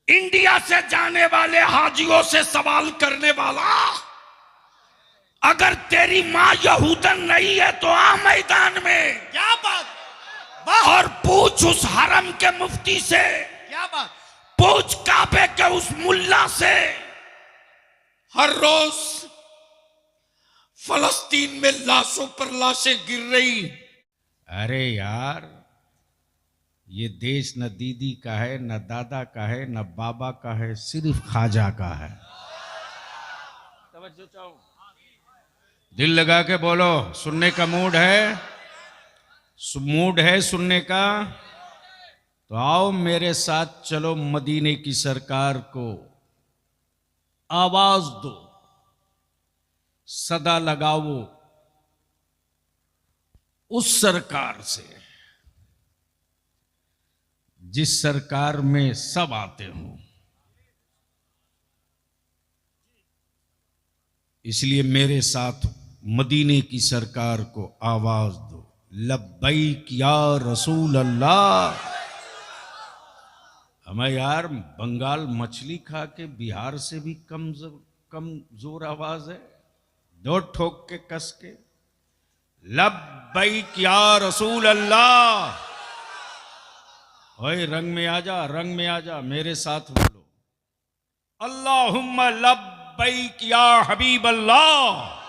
India से जाने वाले हाजियों से सवाल करने वाला, अगर तेरी मां यहूदन नहीं है तो आ मैदान में। क्या बात, और पूछ उस हरम के मुफ्ती से, क्या बात। पूछ काबे के उस मुल्ला से। हर रोज फलस्तीन में लाशों पर लाशें गिर रही। अरे यार, ये देश न दीदी का है, न दादा का है, न बाबा का है, सिर्फ ख्वाजा का है। तवज्जो चाहो, दिल लगा के बोलो। सुनने का मूड है? मूड है सुनने का? तो आओ मेरे साथ, चलो मदीने की सरकार को आवाज दो, सदा लगाओ उस सरकार से जिस सरकार में सब आते हों। इसलिए मेरे साथ मदीने की सरकार को आवाज दो, लब्बैक या रसूल अल्लाह। हमें यार बंगाल मछली खा के बिहार से भी कमजोर आवाज है। दो ठोक के कस के, लब्बैक या रसूल अल्लाह। ओए रंग में आ जा, रंग में आ जा, मेरे साथ बोलो, अल्लाहुम्मा लब्बैक या हबीब अल्लाह।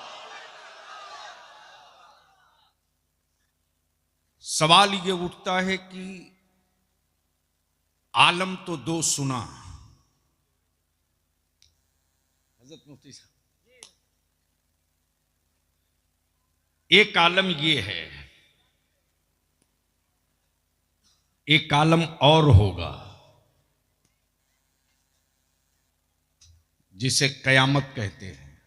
सवाल ये उठता है कि आलम तो दो सुना। हजरत मुफ्ती साहब, एक आलम ये है, एक आलम और होगा जिसे कयामत कहते हैं।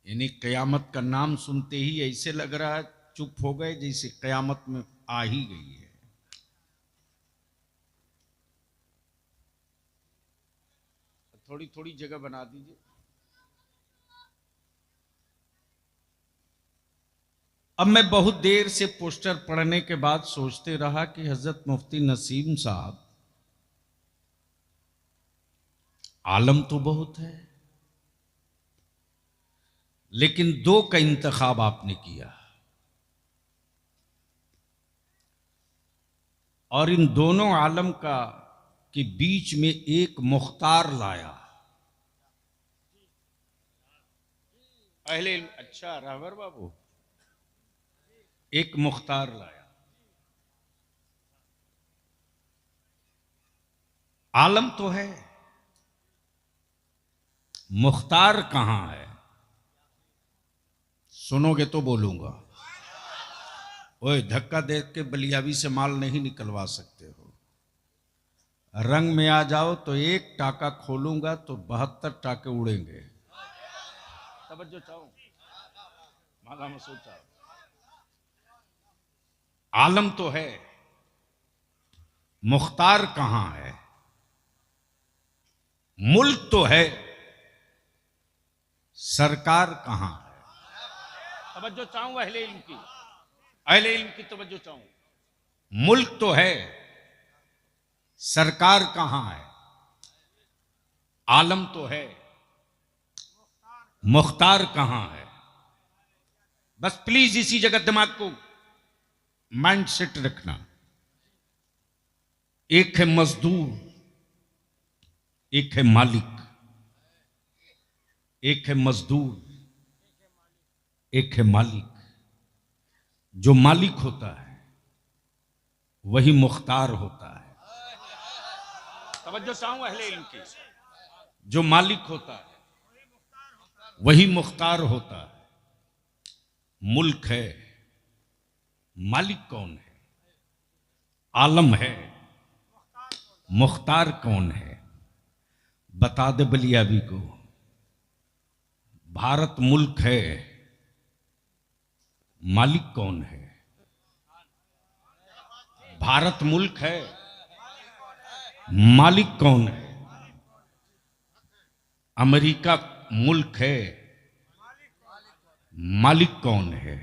यानी कयामत का नाम सुनते ही ऐसे लग रहा है चुप हो गए जैसे कयामत में आ ही गई है। थोड़ी थोड़ी जगह बना दीजिए। अब मैं बहुत देर से पोस्टर पढ़ने के बाद सोचते रहा कि हजरत मुफ्ती नसीम साहब, आलम तो बहुत है, लेकिन दो का इंतखाब आपने किया और इन दोनों आलम का के बीच में एक मुख्तार लाया। अहले इल्म, अच्छा रहबर बाबू, एक मुख्तार लाया। आलम तो है, मुख्तार कहां है? सुनोगे तो बोलूंगा। ओए धक्का दे के बलियावी से माल नहीं निकलवा सकते हो। रंग में आ जाओ तो एक टाका खोलूंगा तो 72 टाके उड़ेंगे। तवज्जो चाहो, माला में सोचा। आलम तो है, मुख्तार कहां है? मुल्क तो है, सरकार कहां है? तवज्जो चाहूंगा अहले इल्म की, अहले इल्म की तवज्जो चाहूंगा। मुल्क तो है, सरकार कहां है? आलम तो है, मुख्तार कहां है? बस प्लीज इसी जगह दिमाग को माइंड सेट रखना। एक है मजदूर, एक है मालिक। एक है मजदूर, एक है मालिक। जो मालिक होता है वही मुख्तार होता है। तवज्जो चाहूं अहले इल्म की। जो मालिक होता है वही मुख्तार होता है। मुल्क है, मालिक कौन है? आलम है, मुख्तार कौन है? बता दे बलियावी को। भारत मुल्क है, मालिक कौन है? भारत मुल्क है, मालिक कौन है? अमेरिका मुल्क है, मालिक कौन है?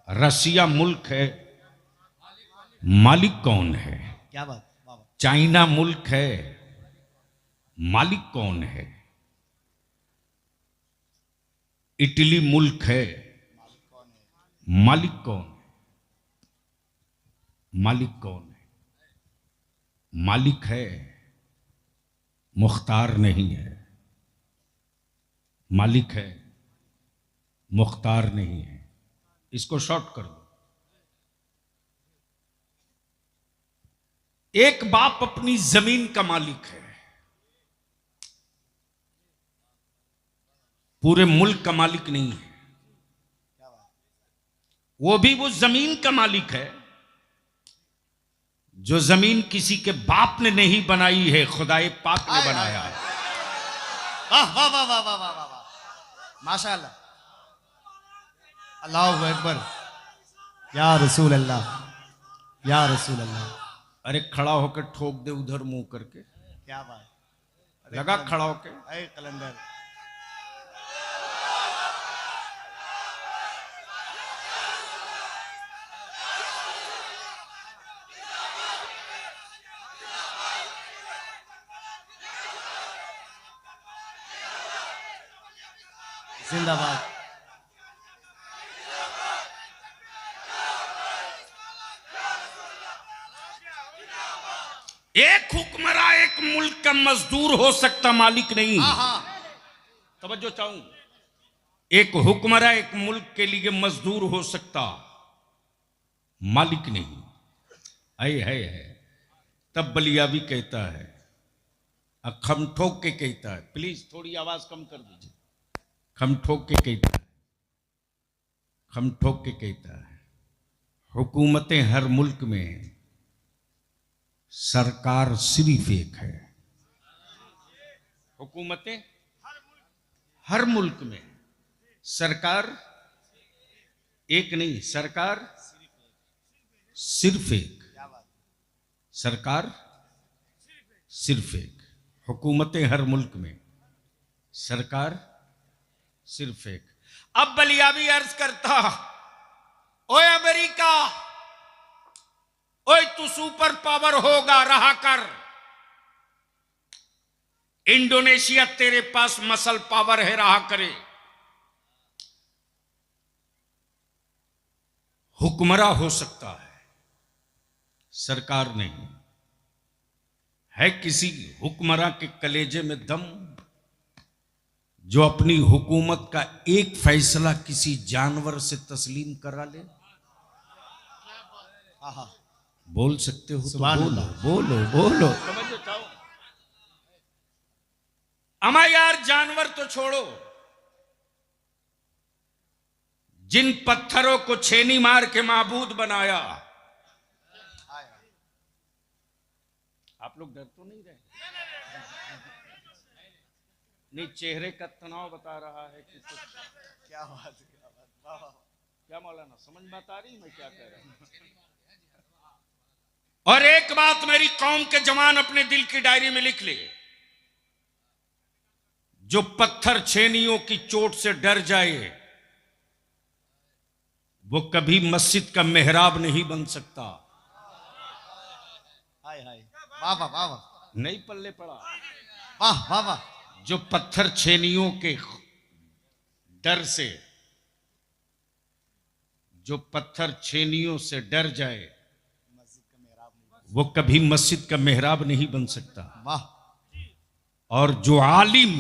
रसिया मुल्क है, मालिक कौन है? क्या बात, वाह वाह। चाइना मुल्क है, मालिक कौन है? इटली मुल्क है, मालिक कौन है? मालिक कौन है? मालिक है, मुख्तार नहीं है। मालिक है, मुख्तार नहीं है। इसको शॉर्ट कर दो। एक बाप अपनी जमीन का मालिक है, पूरे मुल्क का मालिक नहीं है। वो भी वो जमीन का मालिक है जो जमीन किसी के बाप ने नहीं बनाई है, खुदाए पाक ने बनाया है। वाह वाह वाह वाह वाह वाह वाह वाह, माशाअल्लाह, अल्लाहु अकबर, या रसूल अल्लाह, या रसूल अल्लाह। अरे खड़ा होकर ठोक दे उधर मुंह करके। क्या बात, लगा खड़ा होके। अरे कलंदर, जिंदाबाद। एक हुक्मरान एक मुल्क का मजदूर हो सकता, मालिक नहीं। तवज्जो चाहूं, एक हुक्मरान एक मुल्क के लिए मजदूर हो सकता, मालिक नहीं। है तब बलियावी कहता है, खम ठोक के कहता है, प्लीज थोड़ी आवाज कम कर दीजिए। खम ठोक के कहता है, खम ठोक के कहता है, हुकूमतें हर मुल्क में, सरकार सिर्फ एक है। हुकूमतें हर मुल्क में, सरकार एक नहीं, सरकार सिर्फ एक। सरकार सिर्फ एक। हुकूमतें हर मुल्क में, सरकार सिर्फ एक। अब बलियावी अर्ज करता, ओए अमेरिका, ओए तू सुपर पावर होगा, रहा कर। इंडोनेशिया तेरे पास मसल पावर है, रहा करे। हुक्मरान हो सकता है, सरकार नहीं है। किसी हुक्मरान के कलेजे में दम जो अपनी हुकूमत का एक फैसला किसी जानवर से तस्लीम करा ले? बोल सकते हो तो बोलो, बोलो बोलो। समझो चाहो। अमा यार, जानवर तो छोड़ो, जिन पत्थरों को छेनी मार के माबूद बनाया, आप लोग डर तो नहीं रहे? नहीं, चेहरे का तनाव बता रहा है कि कुछ। क्या बात, क्या मौलाना, समझ में आ रही मैं क्या कह रहा हूं? और एक बात मेरी कौम के जवान अपने दिल की डायरी में लिख ले, जो पत्थर छेनियों की चोट से डर जाए, वो कभी मस्जिद का मेहराब नहीं बन सकता। हाय हाय, वाह वाह वाह वाह, नहीं पल्ले पड़ा। वाह वाह वाह। जो पत्थर छेनियों के डर से, जो पत्थर छेनियों से डर जाए, वो कभी मस्जिद का मेहराब नहीं बन सकता। वाह। और जो आलिम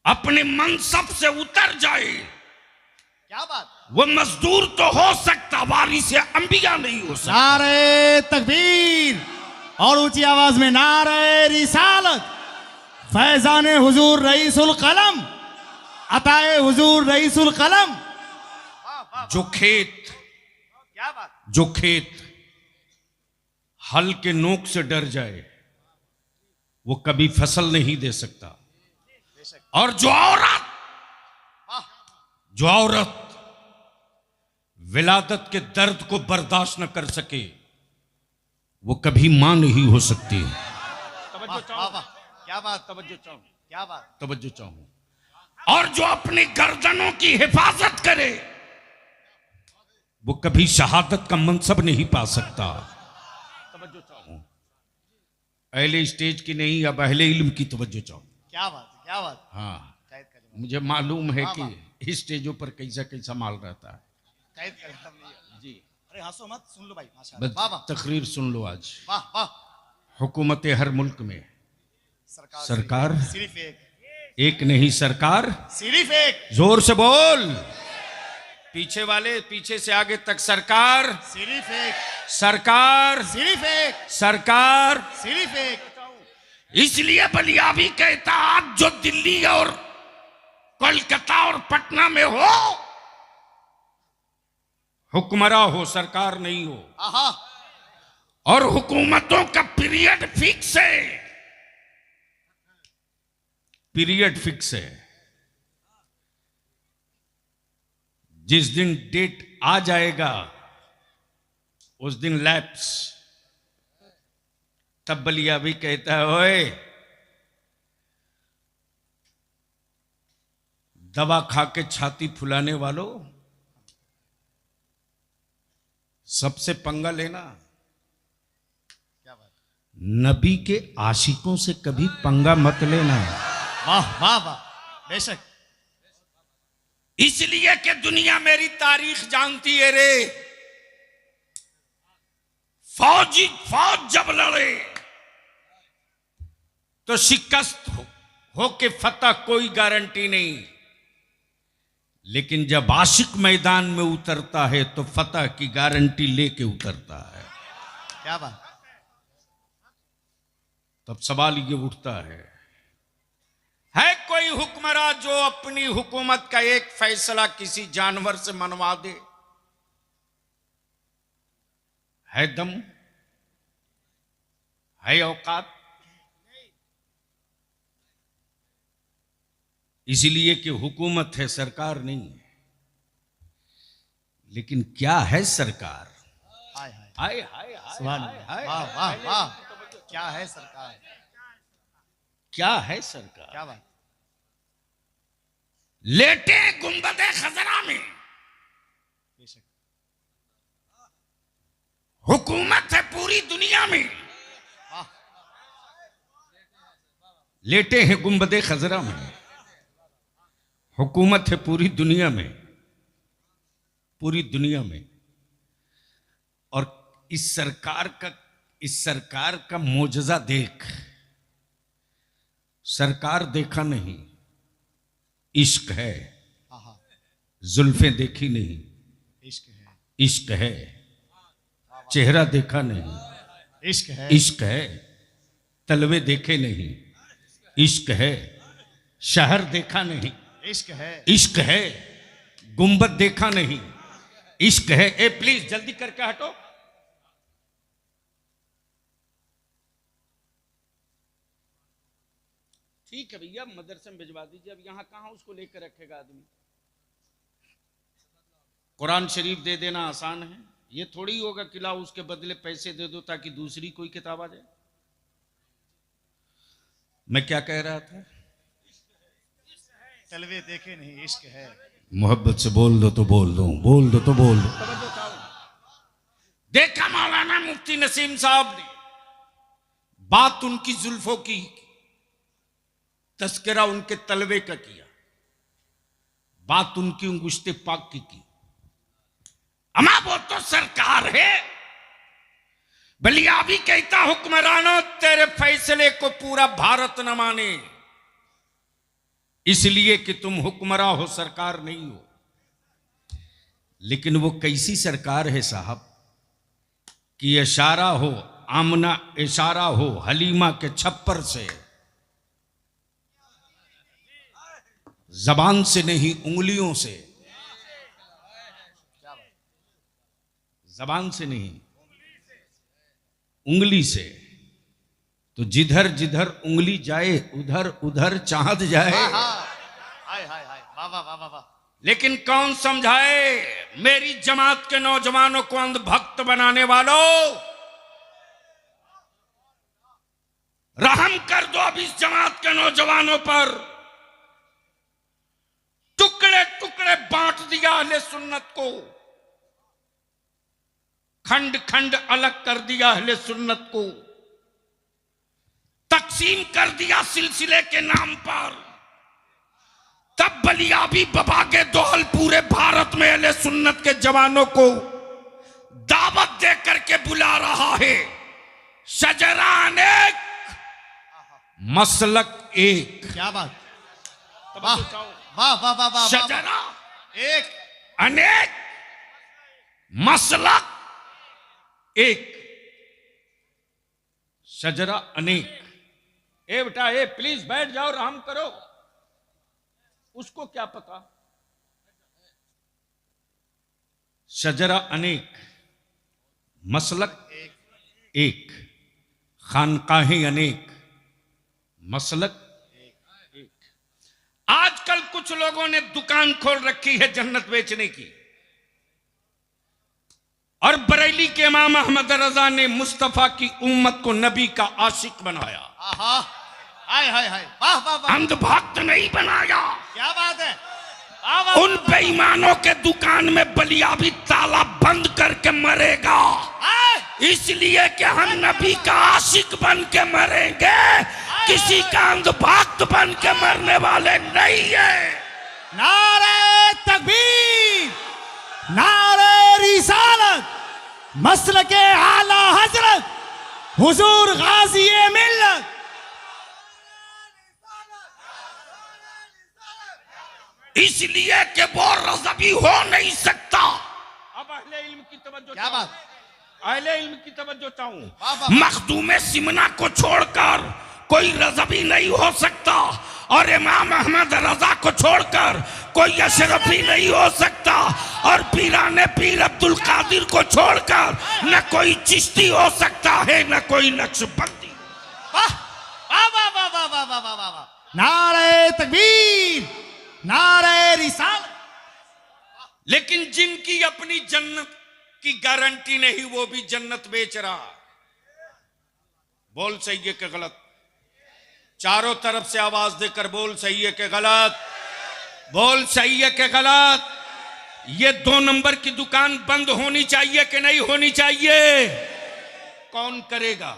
अपने मनसब से उतर जाए, क्या बात, वो मजदूर तो हो सकता, वारिस अंबिया नहीं हो सकता। नारे तकबीर, और ऊंची आवाज में नारे रिसालत, फैजान हुजूर रईसुल कलम, अताए हुजूर रईसुल कलम। जो खेत, क्या बात, जो खेत हल के नोक से डर जाए, वो कभी फसल नहीं दे सकता। और जो औरत विलादत के दर्द को बर्दाश्त न कर सके, वो कभी मां नहीं हो सकती। क्या बात, तवज्जो चाहूं, क्या बात, तवज्जो चाहूं। और जो अपनी गर्दनों की हिफाजत करे, वो कभी शहादत का मनसब नहीं पा सकता। तवज्जो चाहूं, अहले स्टेज की नहीं, अब अहले इल्म की तवज्जो चाहूं। क्या बात है, क्या बात है। हाँ, कैद करें, मुझे मालूम है हाँ, कि इस स्टेजों पर कैसा कैसा माल रहता है। कैद करें हम नहीं। जी, अरे हंसो मत, सुन लो भाई, माशाल्लाह, बस वाह वाह तकरीर सुन लो। आज वाह वाह। हुकूमत हर मुल्क में सरकार सिर्फ एक नहीं, सरकार सिर्फ एक, जोर से बोल, पीछे वाले पीछे से आगे तक, सरकार सिर्फ एक, सरकार सिर्फ एक, सरकार। सिर्फ एक। इसलिए बलियावी कहता आज जो दिल्ली और कोलकाता और पटना में हो, हुक्मरा हो, सरकार नहीं हो। आहा, और हुकूमतों का पीरियड फिक्स है, पीरियड फिक्स है। जिस दिन डेट आ जाएगा उस दिन लैप्स। तब बलिया भी कहता है, ओए दवा खा के छाती फुलाने वालों, सबसे पंगा लेना। क्या बात, नबी के आशिकों से कभी पंगा मत लेना। वाह वाह वाह, बेशक। इसलिए कि दुनिया मेरी तारीख जानती है रे। फौज जब लड़े तो शिकस्त हो के फतह कोई गारंटी नहीं, लेकिन जब आशिक मैदान में उतरता है तो फतह की गारंटी लेके उतरता है। क्या बात, तब सवाल ये उठता है कोई हुक्मरान जो अपनी हुकूमत का एक फैसला किसी जानवर से मनवा दे? है दम, है औकात? इसलिए कि हुकूमत है, सरकार नहीं है। लेकिन क्या है सरकार? हाय हाय हाय हाय हाय सुभान हाय अल्लाह, हाय वाह वाह हाय। वाह, क्या है सरकार, क्या है सरकार? क्या बात, लेटे गुंबदे खजरा में, बेशक। हुकूमत है पूरी दुनिया में। वाह, लेटे हैं गुंबदे खजरा में, हुकूमत है पूरी दुनिया में, पूरी दुनिया में। और इस सरकार का मोजज़ा देख। सरकार देखा नहीं, इश्क है। आहा, जुल्फें देखी नहीं, इश्क है, इश्क है। चेहरा देखा नहीं, इश्क है, इश्क है। तलवे देखे नहीं, इश्क है। शहर देखा नहीं, इश्क है, इश्क है। गुंबद देखा नहीं, इश्क है। ए प्लीज जल्दी करके हटो। ठीक है भैया, मदरसे में भिजवा दीजिए। अब यहां कहां उसको लेकर रखेगा आदमी? कुरान शरीफ दे देना आसान है। ये थोड़ी होगा कि लाओ उसके बदले पैसे दे दो ताकि दूसरी कोई किताब आ जाए। मैं क्या कह रहा था? तलवे देखे नहीं, इश्क है। मोहब्बत से बोल दो तो बोल दो, बोल दो तो बोल दो। देखा मौलाना मुफ्ती नसीम साहब ने बात उनकी जुल्फों की, तस्करा उनके तलवे का किया, बात उनकी अंगुश्ते पाक की। अमा वो तो सरकार है। बलियावी कहता हुक्मरानों तेरे फैसले को पूरा भारत न माने, इसलिए कि तुम हुक्मरा हो, सरकार नहीं हो। लेकिन वो कैसी सरकार है साहब कि इशारा हो, आमना इशारा हो हलीमा के छप्पर से, जबान से नहीं उंगलियों से, जबान से नहीं उंगली से। तो जिधर जिधर उंगली जाए उधर उधर चांद जाए। हाय हाय हाय, वाह वाह वाह वाह वाह। लेकिन कौन समझाए मेरी जमात के नौजवानों को अंधभक्त बनाने वालों? रहम कर दो अब इस जमात के नौजवानों पर। टुकड़े टुकड़े बांट दिया अहले सुन्नत को। खंड खंड अलग कर दिया अहले सुन्नत को, तकसीम कर दिया सिलसिले के नाम पर। तब बलियाबी बबागे दोहल पूरे भारत में अहले सुन्नत के जवानों को दावत दे करके बुला रहा है। शजरा अनेक, मसलक एक। क्या बात, वाह वाह वाह वाह वाह। शजरा एक, अनेक, मसलक एक। शजरा अनेक। ए बेटा, ए प्लीज बैठ जाओ, आराम करो। उसको क्या पता। शजरा अनेक, मसलक एक, खानकाहें अनेक, मसलक एक। आजकल कुछ लोगों ने दुकान खोल रखी है जन्नत बेचने की, और बरेली के इमाम अहमद रजा ने मुस्तफा की उम्मत को नबी का आशिक बनाया। आहा, हाय हाय हाय, वाह वाह वाह। अंधभक्त नहीं बनाया। क्या बात है, वाह वाह। उन बेईमानों के दुकान में बलियाबी ताला बंद करके मरेगा, इसलिए कि हम नबी का आशिक बन के मरेंगे, किसी का अंधभक्त बन के मरने वाले नहीं है। नारे तकबीर, नारे रिसालत, मसलके आला हजरत हुजूर गाजी मिल्लत। इसलिए कि वो रज़बी हो नहीं सकता। अब अहले इल्म की तवज्जो, क्या बात, अहले इल्म की तवज्जो चाहूं। मखदूम सिमना को छोड़कर कोई रज़बी नहीं हो सकता, और इमाम अहमद रजा को छोड़कर कोई अशरफी नहीं हो सकता, और पीराने पीर अब्दुल कादिर को छोड़कर न कोई चिश्ती हो सकता है, न कोई नक्शबंदी। वाह वाह वाह वाह वाह वाह वाह वाह वाह। नारे तकबीर, नारे रिसालत। लेकिन जिनकी अपनी जन्नत की गारंटी नहीं, वो भी जन्नत बेच रहा। बोल सही है कि गलत? चारों तरफ से आवाज देकर बोल सही है कि गलत? बोल सही है कि गलत? ये 2 नंबर की दुकान बंद होनी चाहिए कि नहीं होनी चाहिए? कौन करेगा?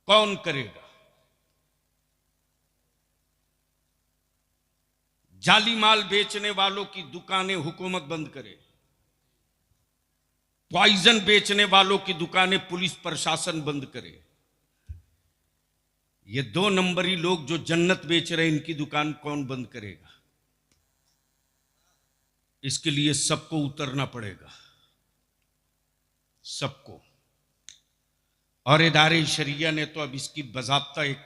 कौन करेगा? जाली माल बेचने वालों की दुकानें हुकूमत बंद करे, पॉइजन बेचने वालों की दुकानें पुलिस प्रशासन बंद करे। ये 2 नंबरी लोग जो जन्नत बेच रहे हैं, इनकी दुकान कौन बंद करेगा? इसके लिए सबको उतरना पड़ेगा, सबको। और इदारे शरिया ने तो अब इसकी बाज़ाब्ता एक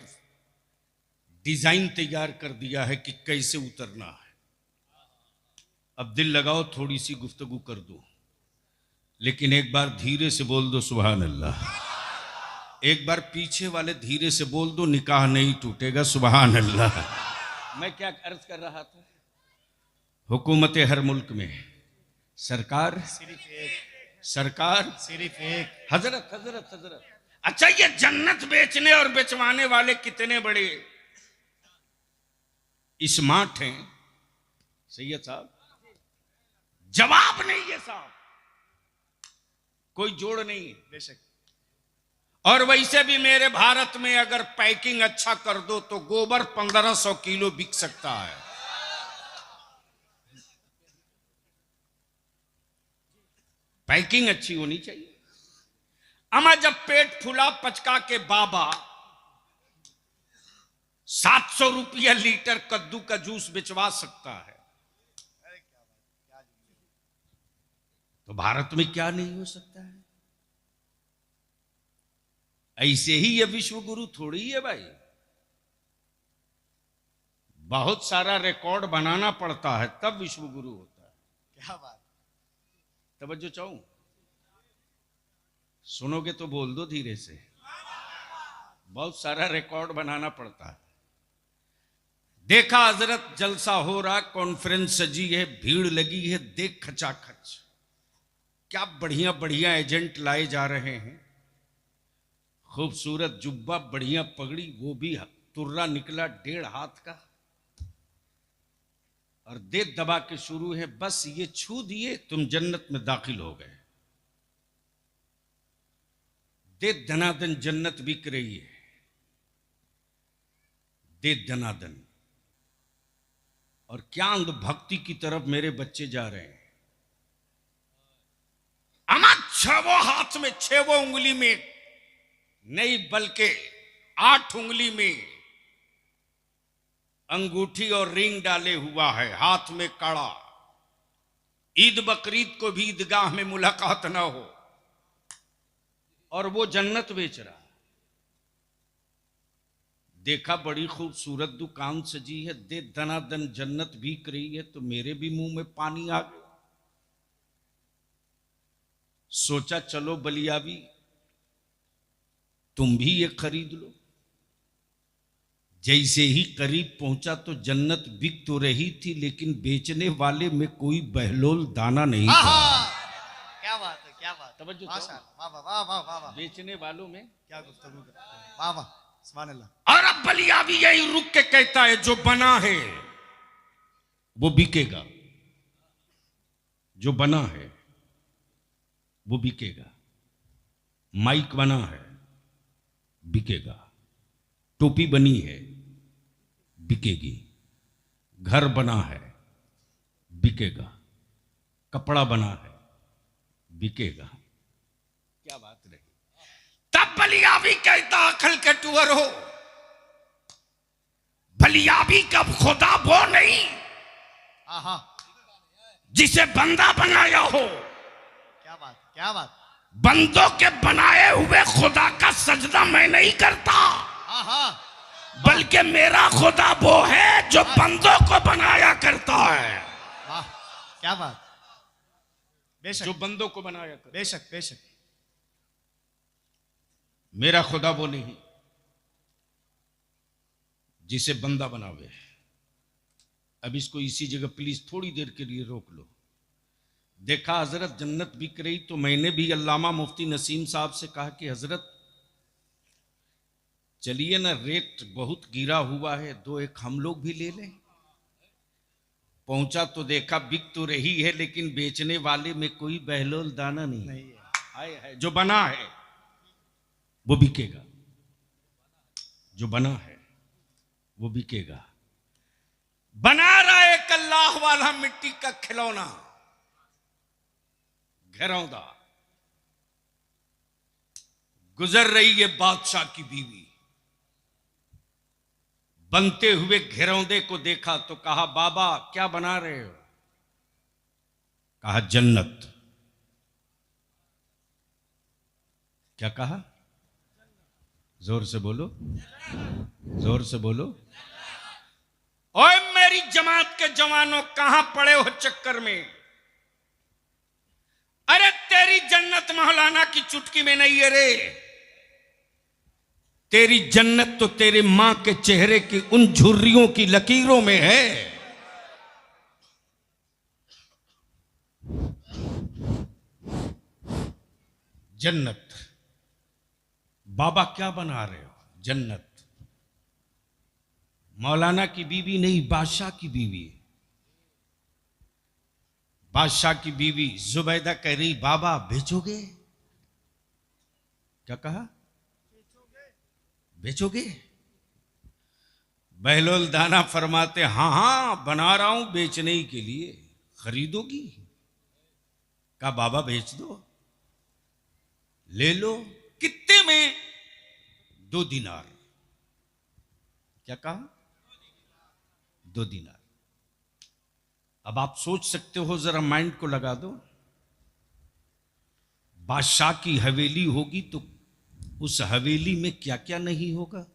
डिजाइन तैयार कर दिया है कि कैसे उतरना है। अब दिल लगाओ, थोड़ी सी गुफ्तगू कर दो, लेकिन एक बार धीरे से बोल दो सुभान अल्लाह। एक बार पीछे वाले धीरे से बोल दो, निकाह नहीं टूटेगा, सुभान अल्लाह। मैं क्या अर्ज कर रहा था? हुकूमत हर मुल्क में सरकार सिर्फ एक, सरकार सिर्फ एक। हजरत हजरत हजरत। अच्छा, ये जन्नत बेचने और बेचवाने वाले कितने बड़े स्मार्ट हैं सैयद साहब, जवाब नहीं है साहब, कोई जोड़ नहीं। बेशक। और वैसे भी मेरे भारत में अगर पैकिंग अच्छा कर दो तो गोबर 1500 किलो बिक सकता है। पैकिंग अच्छी होनी चाहिए। अमा जब पेट फुला पचका के बाबा 700 रुपया लीटर कद्दू का जूस बेचवा सकता है, तो भारत में क्या नहीं हो सकता है? ऐसे ही ये विश्व गुरु थोड़ी है भाई, बहुत सारा रिकॉर्ड बनाना पड़ता है तब विश्व गुरु होता है। क्या बात। तवज्जो चाहूं, सुनोगे तो बोल दो धीरे से। बहुत सारा रिकॉर्ड बनाना पड़ता है। देखा हजरत, जलसा हो रहा, कॉन्फ्रेंस सजी है, भीड़ लगी है, देख खचाखच क्या बढ़िया बढ़िया एजेंट लाए जा रहे हैं। खूबसूरत जुब्बा, बढ़िया पगड़ी, वो भी तुर्रा निकला 1.5 हाथ का। और दे दबा के शुरू है, बस ये छू दिए तुम जन्नत में दाखिल हो गए। दे धनादन जन्नत बिक रही है, दे धनादन। और क्या अंध भक्ति की तरफ मेरे बच्चे जा रहे हैं। अमा छवो हाथ में, छवो उंगली में नहीं बल्कि 8 उंगली में अंगूठी और रिंग डाले हुआ है, हाथ में कड़ा। ईद बकरीद को भी ईदगाह में मुलाकात ना हो, और वो जन्नत बेच रहा। देखा बड़ी खूबसूरत दुकान सजी है, दे धनाधन जन्नत बिक रही है, तो मेरे भी मुंह में पानी आ गया। सोचा चलो बलियावी तुम भी ये खरीद लो। जैसे ही करीब पहुंचा तो जन्नत बिक तो रही थी, लेकिन बेचने वाले में कोई बहलोल दाना नहीं था। क्या बात है, क्या बात। तवज्जो वाह वाह वाह वाह वाह वाह। बेचने वालों में क्या गुफ्तगू कर, वाह वाह, सुभान अल्लाह। और अब बलियावी यही रुक के कहता है, जो बना है वो बिकेगा, जो बना है वो बिकेगा। माइक बना है, बिकेगा। टोपी बनी है, बिकेगी। घर बना है, बिकेगा। कपड़ा बना है, बिकेगा। क्या बात रही। तब बलियावी कहता, अकल के टूअर हो, बलियावी कब खुदा वो नहीं आहा, जिसे बंदा बनाया हो। क्या बात, क्या बात। बंदों के बनाए हुए खुदा का सजदा मैं नहीं करता, आहा, बल्कि मेरा खुदा वो है जो बंदों को बनाया करता है। वाह, क्या बात। बेशक, जो बंदों को बनाया करता। बेशक बेशक। मेरा खुदा वो नहीं जिसे बंदा बनावे। अब इसको इसी जगह प्लीज थोड़ी देर के लिए रोक लो। देखा हजरत जन्नत बिक रही, तो मैंने भी अल्लामा मुफ्ती नसीम साहब से कहा कि हजरत चलिए ना, रेट बहुत गिरा हुआ है, 2-1 हम लोग भी ले लें। पहुंचा तो देखा बिक तो रही है, लेकिन बेचने वाले में कोई बहलोल दाना नहीं है। हाय हाय, जो बना है वो बिकेगा, जो बना है वो बिकेगा। बना रहा एक अल्लाह वाला मिट्टी का खिलौना, घरौंदा। गुजर रही है बादशाह की बीवी, बनते हुए घरौंदे को देखा तो कहा, बाबा क्या बना रहे हो? कहा जन्नत। क्या कहा? जोर से बोलो, जोर से बोलो। ओए मेरी जमात के जवानों, कहां पड़े हो चक्कर में? अरे तेरी जन्नत मौलाना की चुटकी में नहीं है रे। तेरी जन्नत तो तेरे मां के चेहरे की उन झुर्रियों की लकीरों में है। जन्नत। बाबा क्या बना रहे हो? जन्नत। मौलाना की बीवी नहीं, बादशाह की बीवी। बादशाह की बीवी जुबैदा कह रही, बाबा बेचोगे? क्या कहा? बेचोगे? बहलोल दाना फरमाते, हाँ हाँ बना रहा हूं बेचने ही के लिए। खरीदोगी? कहा बाबा बेच दो, ले लो। कितने में? 2 दिनार। क्या कहा? 2 दिनार। अब आप सोच सकते हो, जरा माइंड को लगा दो। बादशाह की हवेली होगी तो उस हवेली में क्या क्या नहीं होगा,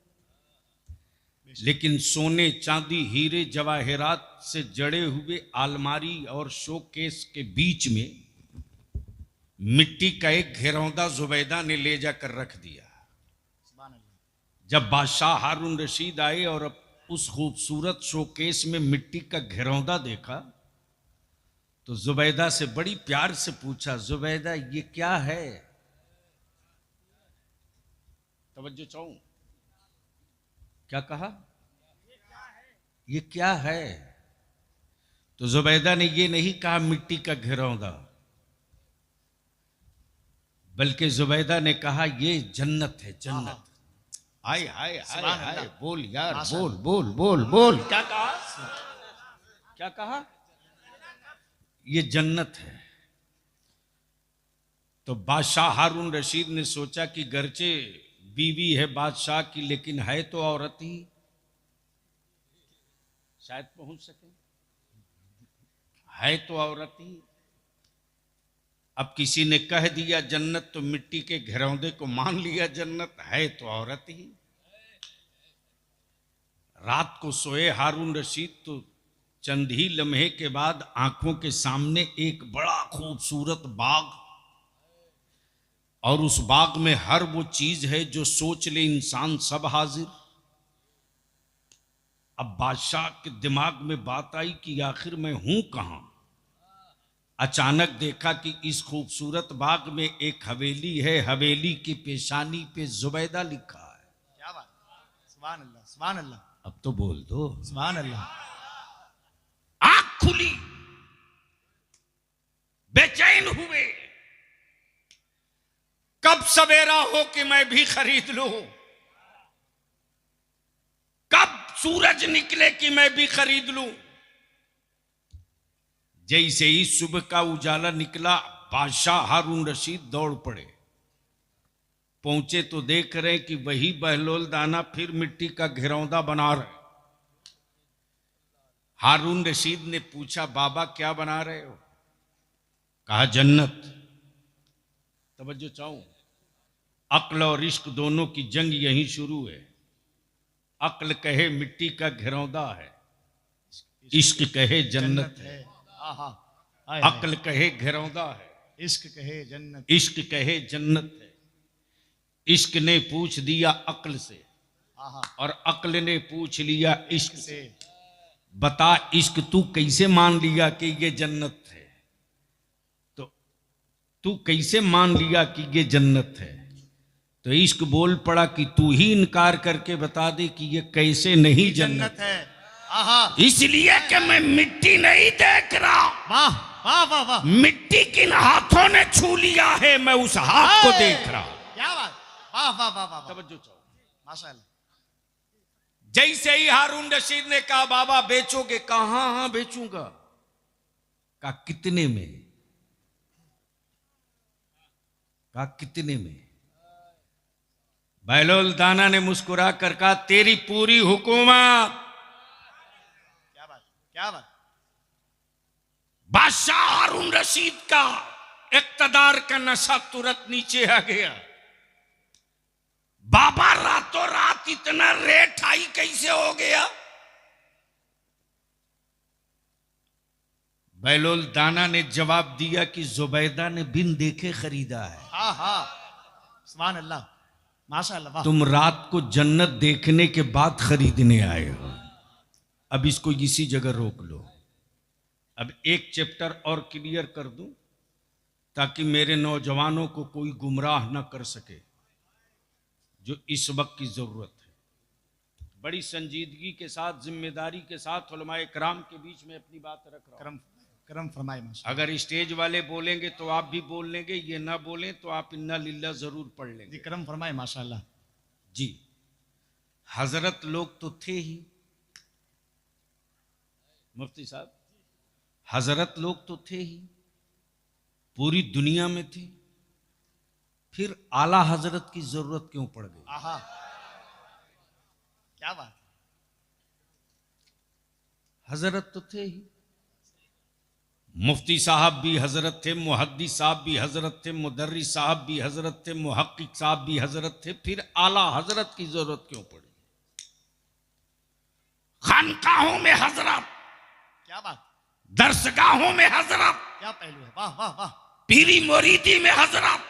लेकिन सोने चांदी हीरे जवाहरात से जड़े हुए आलमारी और शोकेस के बीच में मिट्टी का एक घिरौंदा जुबैदा ने ले जाकर रख दिया। जब बादशाह हारून रशीद आए और अब उस खूबसूरत शोकेस में मिट्टी का घिरौंदा देखा, तो जुबैदा से बड़ी प्यार से पूछा, जुबैदा ये क्या है? तवज्जो चाहूं। क्या कहा? ये क्या है? तो जुबैदा ने ये नहीं कहा मिट्टी का घिरौंदा, बल्कि जुबैदा ने कहा ये जन्नत है, जन्नत। हाय हाय हाय हाय, बोल यार, बोल बोल बोल बोल, क्या कहा, क्या कहा? ये जन्नत है। तो बादशाह हारून रशीद ने सोचा कि गर्चे बीवी है बादशाह की, लेकिन है तो औरत ही, शायद पहुंच सके, है तो औरत ही। अब किसी ने कह दिया जन्नत, तो मिट्टी के घरौंदे को मान लिया जन्नत, है तो औरत ही। रात को सोए हारून रशीद तो चंद ही लम्हे के बाद आंखों के सामने एक बड़ा खूबसूरत बाग, और उस बाग में हर वो चीज है जो सोच ले इंसान, सब हाजिर। अब बादशाह के दिमाग में बात आई कि आखिर मैं हूं कहां। अचानक देखा कि इस खूबसूरत बाग में एक हवेली है, हवेली की पेशानी पे जुबैदा लिखा है। क्या बात, सुभान अल्लाह, सुभान अल्लाह। अब तो बोल दो, सुभान अल्लाह। आंख खुली, बेचैन हुए, कब सवेरा हो कि मैं भी खरीद लूं, कब सूरज निकले कि मैं भी खरीद लूं। जैसे ही सुबह का उजाला निकला, बादशाह हारून रशीद दौड़ पड़े। पहुंचे तो देख रहे कि वही बहलोल दाना फिर मिट्टी का घिरौंदा बना रहे। हारून रशीद ने पूछा, बाबा क्या बना रहे हो? कहा जन्नत। तवज्जो चाहूं, अक्ल और इश्क दोनों की जंग यहीं शुरू है। अक्ल कहे मिट्टी का घिरौंदा है, इश्क कहे जन्नत है। अक्ल कहे घिरौंदा है, इश्क कहे जन्नत, इश्क कहे जन्नत है। इश्क ने पूछ दिया अक्ल से, और अक्ल ने पूछ लिया इश्क से। बता इश्क तू कैसे मान लिया कि ये जन्नत है? तो तू कैसे मान लिया कि ये जन्नत है? तो इश्क बोल पड़ा कि तू ही इनकार करके बता दे कि ये कैसे नहीं जन्नत है। आहा, इसलिए कि मैं मिट्टी नहीं देख रहा। वाह वाह वाह वाह, मिट्टी किन हाथों ने छू लिया है, मैं उस हाथ को देख रहा। क्या बात, वाह वाह वाह वाह, तवज्जो चाहो, माशाअल्लाह। जैसे ही हारून रशीद ने कहा बाबा बेचोगे? कहा हाँ बेचूंगा। कहा कितने में? कहा कितने में? बहलोल दाना ने मुस्कुरा कर कहा तेरी पूरी हुकूमत। क्या बात, क्या बात। बादशाह हारून रशीद का इक्तदार का नशा तुरंत नीचे आ गया। बाबा रातों रात इतना रेट हाई कैसे हो गया? बहलोल दाना ने जवाब दिया कि जुबैदा ने बिन देखे खरीदा है। हाँ हाँ, सुभान अल्लाह, माशाअल्लाह, वाह। तुम रात को जन्नत देखने के बाद खरीदने आए हो। अब इसको इसी जगह रोक लो। अब एक चैप्टर और क्लियर कर दूं ताकि मेरे नौजवानों को कोई गुमराह न कर सके, जो इस वक्त की जरूरत है। बड़ी संजीदगी के साथ, जिम्मेदारी के साथ उलमाए कराम के बीच में अपनी बात रख रहा हूं। करम फरमाए माशाअल्लाह। अगर स्टेज वाले बोलेंगे तो आप भी बोल लेंगे, ये ना बोलें तो आप इन्ना लिल्ला जरूर पढ़ लेंगे। जी करम फरमाए माशाअल्लाह। जी, हजरत लोग तो थे ही, मुफ्ती साहब, हजरत लोग तो थे ही, पूरी दुनिया में थे। फिर आला हजरत की जरूरत क्यों पड़ गई? आहा, क्या बात। हजरत तो थे ही। मुफ्ती साहब भी हजरत थे, मुहद्दिस साहब भी हजरत थे, मुदर्रिस साहब भी हजरत थे, मुहक्किक साहब भी हजरत थे। फिर आला हजरत की जरूरत क्यों पड़ी? खानकाहों में हजरत, क्या बात, दरसगाहों में हजरत, क्या पहलू है, वाह वाह वाह। पीरी मुरीदी में हजरत,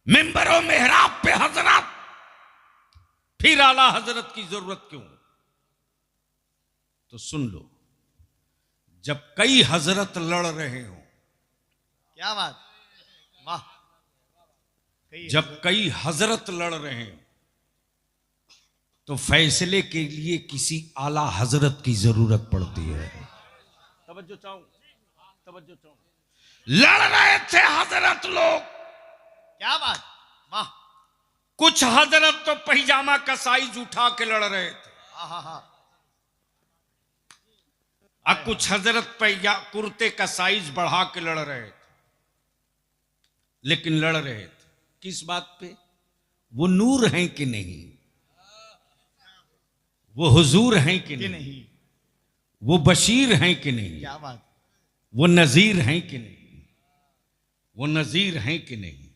मिंबरों मेहराब पे हजरत। फिर आला हजरत की जरूरत क्यों? तो सुन लो, जब कई हजरत लड़ रहे हो, क्या बात, वाह। जब कई हजरत लड़ रहे हैं तो फैसले के लिए किसी आला हजरत की जरूरत पड़ती है। तवज्जो चाहूं, तवज्जो चाहूं। लड़ रहे थे हजरत लोग। क्या बात, वाह, कुछ हजरत तो पैजामा का साइज उठा के लड़ रहे थे, और कुछ हजरत कुर्ते का साइज बढ़ा के लड़ रहे थे। लेकिन लड़ रहे थे किस बात पे? वो नूर हैं कि नहीं, वो हुजूर हैं कि नहीं, वो बशीर हैं कि नहीं, क्या बात, वो नजीर हैं कि नहीं, वो नजीर हैं कि नहीं,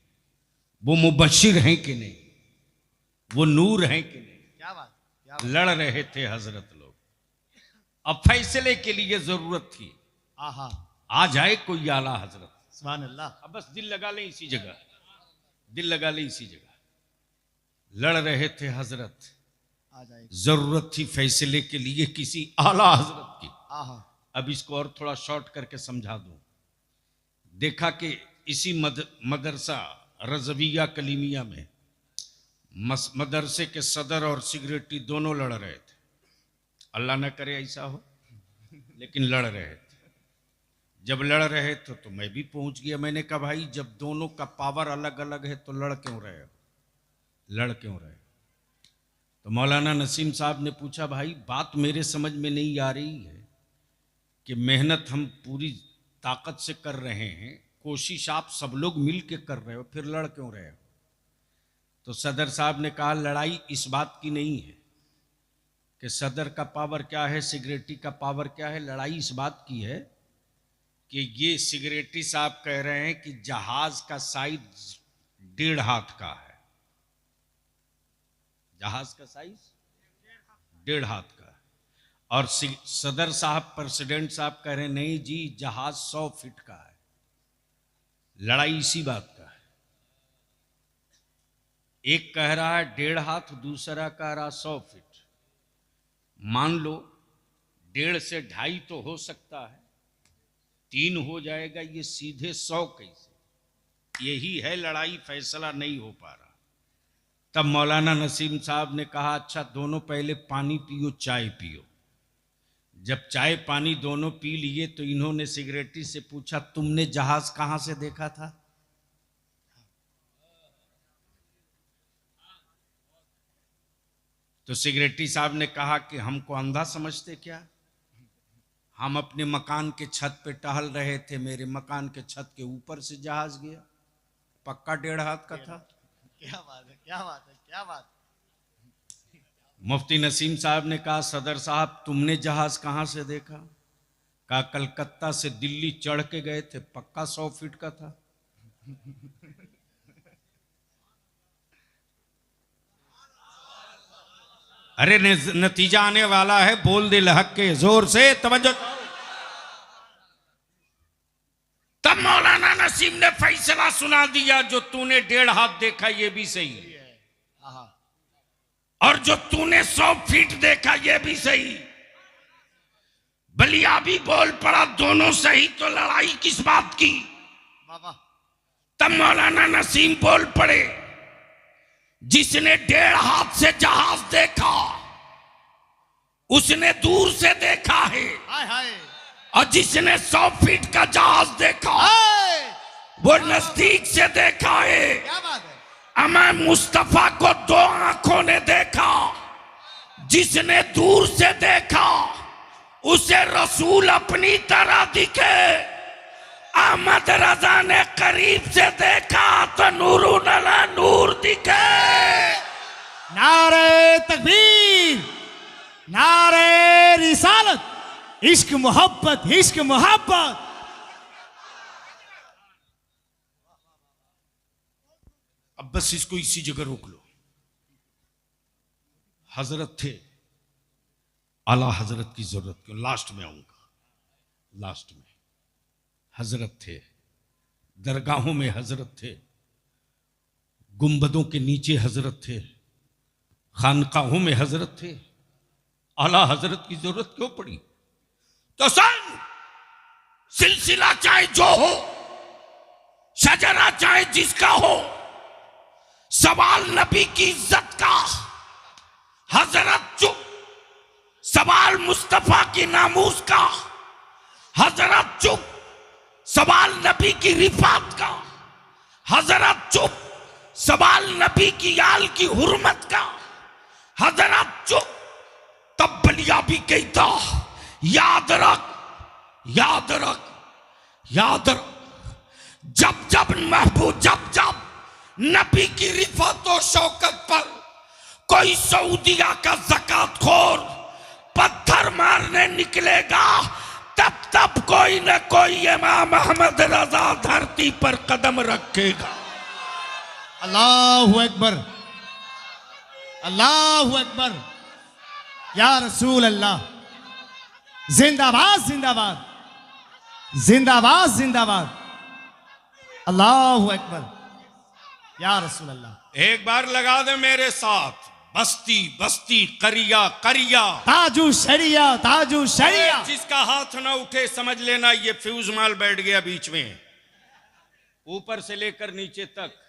वो मुबशिर हैं कि नहीं, वो नूर हैं कि नहीं। क्या बात, क्या बात, लड़ रहे थे हजरत लोग। अब फैसले के लिए जरूरत थी, आहा, आ जाए कोई आला हजरत। सुभान अल्लाह, अब बस दिल लगा लें इसी जगह, दिल लगा लें इसी जगह। लड़ रहे थे हजरत, आ जाए, जरूरत थी फैसले के लिए किसी आला हजरत की। आहा, अब इसको और थोड़ा शॉर्ट करके समझा दूं। देखा कि इसी मदरसा रजविया कलीमिया में मदरसे के सदर और सिगरेटी दोनों लड़ रहे थे। अल्लाह न करे ऐसा हो, लेकिन लड़ रहे थे। जब लड़ रहे थे तो मैं भी पहुंच गया। मैंने कहा भाई जब दोनों का पावर अलग अलग है तो लड़ क्यों रहे हो, लड़ क्यों रहे? तो मौलाना नसीम साहब ने पूछा भाई बात मेरे समझ में नहीं आ रही है कि मेहनत हम पूरी ताकत से कर रहे हैं, कोशिश आप सब लोग मिल के कर रहे हो, फिर लड़ क्यों रहे हो? तो सदर साहब ने कहा लड़ाई इस बात की नहीं है कि सदर का पावर क्या है, सिगरेटी का पावर क्या है। लड़ाई इस बात की है कि ये सिगरेटी साहब कह रहे हैं कि जहाज का साइज 1.5 हाथ का है, जहाज का साइज 1.5 हाथ का है। और सदर साहब, प्रेसिडेंट साहब कह रहे हैं नहीं जी जहाज 100 फीट का है। लड़ाई इसी बात का है। एक कह रहा है 1.5 हाथ, दूसरा कह रहा 100 फीट। मान लो 1.5 से 2.5 तो हो सकता है, 3 हो जाएगा, ये सीधे 100 कैसे? यही है लड़ाई, फैसला नहीं हो पा रहा। तब मौलाना नसीम साहब ने कहा अच्छा दोनों पहले पानी पियो, चाय पियो। जब चाय पानी दोनों पी लिए तो इन्होंने सिगरेटी से पूछा तुमने जहाज कहां से देखा था? तो सिगरेटी साहब ने कहा कि हमको अंधा समझते क्या? हम अपने मकान के छत पे टहल रहे थे, मेरे मकान के छत के ऊपर से जहाज गया, पक्का 1.5 हाथ का था। क्या बात है, क्या बात है, क्या बात। मुफ्ती नसीम साहब ने कहा सदर साहब तुमने जहाज कहां से देखा? कहा कलकत्ता से दिल्ली चढ़ के गए थे, पक्का 100 फीट का था। अरे नतीजा आने वाला है, बोल दे हक के जोर से, तवज्जो। तब मौलाना नसीम ने फैसला सुना दिया जो तूने 1.5 हाथ देखा ये भी सही है, और जो तूने 100 फीट देखा ये भी सही। बलिया भी बोल पड़ा दोनों सही, तो लड़ाई किस बात की? तब मौलाना नसीम बोल पड़े जिसने 1.5 हाथ से जहाज देखा उसने दूर से देखा है, हाय हाय, और जिसने 100 फीट का जहाज देखा वो नजदीक से देखा है। क्या बात है। अमा मुस्तफा को 2 आंखों ने देखा, जिसने दूर से देखा उसे रसूल अपनी तरह दिखे। अहमद रजा ने करीब से देखा तो नूरुन अला नूर दिखे। नारे तकबीर, नारे रिसालत, इश्क मोहब्बत, इश्क मोहब्बत। अब बस इसको इसी जगह रोक लो। हजरत थे, आला हजरत की जरूरत क्यों? लास्ट में आऊंगा, लास्ट में। हजरत थे, दरगाहों में हजरत थे, गुंबदों के नीचे हजरत थे, खानकाहों में हजरत थे। आला हजरत की जरूरत क्यों पड़ी? तो सन सिलसिला चाहे जो हो, शजरा चाहे जिसका हो, सवाल नबी की इज्जत का, हजरत चुप। सवाल मुस्तफा की नामूस का, हजरत चुप, सवाल नबी की रिफात का। हजरत चुप, सवाल नबी की आल की हुर्मत का। हजरत चुप, तब बलिया भी कहता याद रख, याद रख, याद रख। जब जब महबूब, जब जब नबी की रिफत और शौकत पर कोई सऊदिया का ज़कात खोर पत्थर मारने निकलेगा, तब तब कोई न कोई इमाम अहमद रजा धरती पर कदम रखेगा। अल्लाहु अकबर, अल्लाहु अकबर, या रसूल अल्लाह। जिंदाबाद जिंदाबाद, जिंदाबाद जिंदाबाद, अल्लाहु अकबर, या रसूल अल्लाह। एक बार लगा दे मेरे साथ, बस्ती बस्ती करिया करिया, ताजू शरिया ताजू शरिया। जिसका हाथ ना उठे समझ लेना ये फ्यूज माल बैठ गया बीच में, ऊपर से लेकर नीचे तक।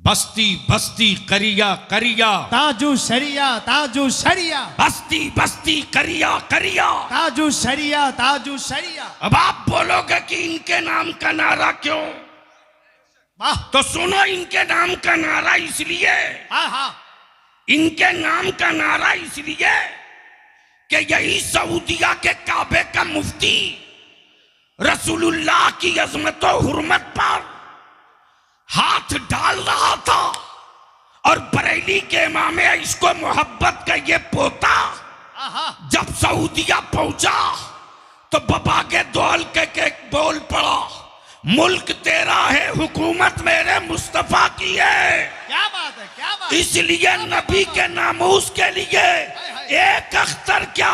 बस्ती बस्ती करिया करिया, ताजू शरिया ताजू शरिया, बस्ती बस्ती करिया करिया, ताजू शरिया ताजू शरिया। अब आप बोलोगे कि इनके नाम का नारा क्यों? वाह, तो सुनो, इनके नाम का नारा इसलिए, हाँ हाँ, इनके नाम का नारा इसलिए कि यही सऊदिया के काबे का मुफ्ती रसूलुल्लाह की अजमत और हुर्मत पर हाथ डाल रहा था, और बरेली के इमाम इसको मोहब्बत का ये पोता जब सऊदिया पहुंचा तो बाबा के दौल के बोल पड़ा, मुल्क तेरा है, हुकूमत मेरे मुस्तफा की है। क्या बात है, क्या बात। इसलिए नबी के नामूस के लिए एक अख्तर क्या,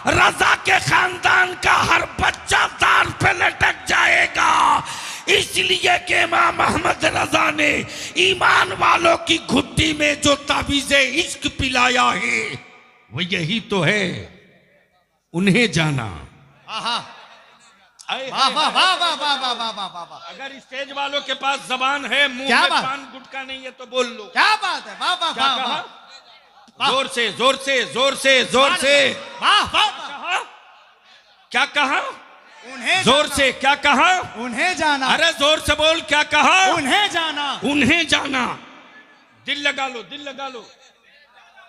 रजा के खानदान का हर बच्चा दार पे लटक जाएगा। इसलिए कि इमाम अहमद रजा ने ईमान वालों की घुट्टी में जो ताबीज़े इश्क पिलाया है वो यही तो है, उन्हें जाना। वाह वाह वाह वाह वाह वाह वाह वाह वाह। अगर स्टेज वालों के पास जबान है, मुंह क्या में बात? पान गुटका नहीं है तो बोल लो। क्या बात है, वाह वाह क्या वाह कहा? वाह। जोर से जोर से जोर से जोर से वाह वाह। कहा? क्या कहा? उन्हें जोर जाना, से क्या कहा? उन्हें जाना, अरे जोर से बोल, क्या कहा? उन्हें जाना, उन्हें जाना। दिल लगा लो, दिल लगा लो।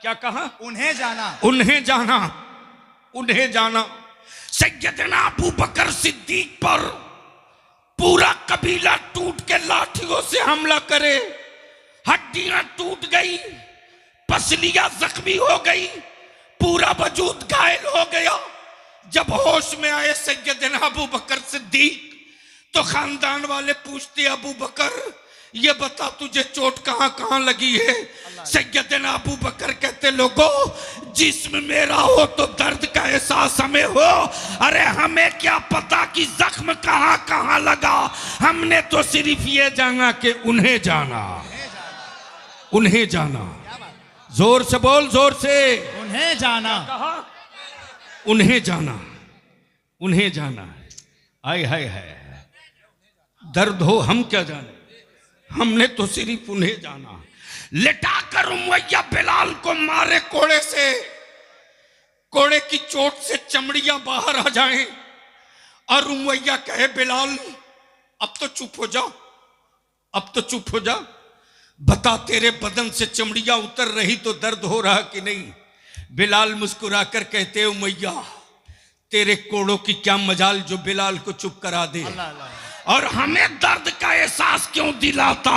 क्या कहा? उन्हें जाना, उन्हें जाना, उन्हें जाना। सैयदना अबू बकर सिद्दीक पर पूरा कबीला टूट के लाठियों से हमला करे, हड्डियां टूट गई, पसलियां जख्मी हो गई, पूरा वजूद घायल हो गया। जब होश में आए सैयदना अबू बकर सिद्दीक तो खानदान वाले पूछते, अबू बकर ये बता तुझे चोट कहां कहां लगी है? सैयदना अबू बकर कहते, लोगों जिस्म मेरा हो तो दर्द का एहसास हमें हो, अरे हमें क्या पता कि जख्म कहां कहां लगा, हमने तो सिर्फ ये जाना कि उन्हें जाना, उन्हें जाना। जोर से बोल, जोर से। उन्हें जाना, कहा? उन्हें जाना, उन्हें जाना। आय हाय हाय, दर्द हो हम क्या जाने, हमने तो सिर्फ उन्हें जाना। लिटाकर उमैया बिलाल को मारे कोड़े से, कोड़े की चोट से चमड़ियां बाहर आ जाएं, और उमैया कहे बिलाल अब तो चुप हो जा, अब तो चुप हो जा, बता तेरे बदन से चमड़ियां उतर रही तो दर्द हो रहा कि नहीं? बिलाल मुस्कुराकर कहते, उमैया तेरे कोड़ों की क्या मजाल जो बिलाल को चुप करा दे, और हमें दर्द का एहसास क्यों दिलाता?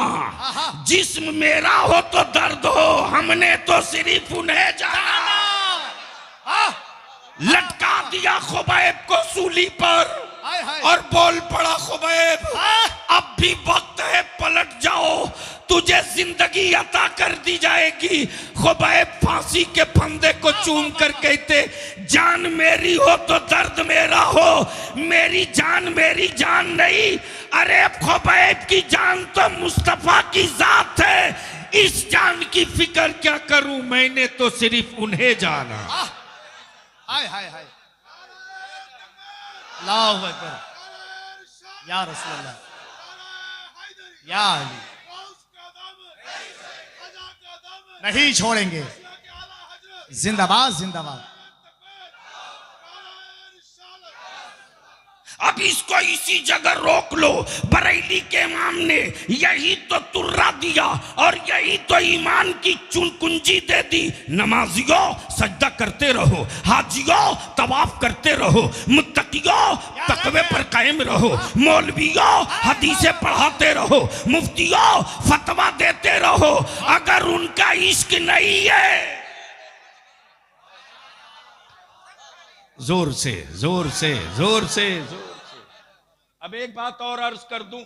जिस्म मेरा हो तो दर्द हो, हमने तो सिर्फ उन्हें जाना। लटका दिया खुबैब को सूली पर और बोल पड़ा, खुबैब अब भी वक्त है, पलट जाओ, तुझे जिंदगी अता कर दी जाएगी। खुबैब फांसी के फंदे को चूम कर कहते, जान मेरी हो तो दर्द मेरा हो, मेरी जान नहीं, अरे खुबैब की जान तो मुस्तफा की जात है, इस जान की फिक्र क्या करूं, मैंने तो सिर्फ उन्हें जाना। हाय हाय हाय, अल्लाहु अकबर, या रसूलल्लाह, या अली, नहीं छोड़ेंगे, जिंदाबाद जिंदाबाद। अब इसको इसी जगह रोक लो। बरेली के इमाम ने यही तो तुर्रा दिया और यही तो ईमान की कुंजी दे दी। नमाजियों सजदा करते रहो, हाजियों तवाफ करते रहो, मुत्तकियों तकवे पर कायम रहो, मौलवियों हदीसें पढ़ाते रहो, मुफ्तियों फतवा देते रहो। अगर उनका इश्क नहीं है, जोर से जोर से जोर से जोर से। अब एक बात और अर्ज कर दूं,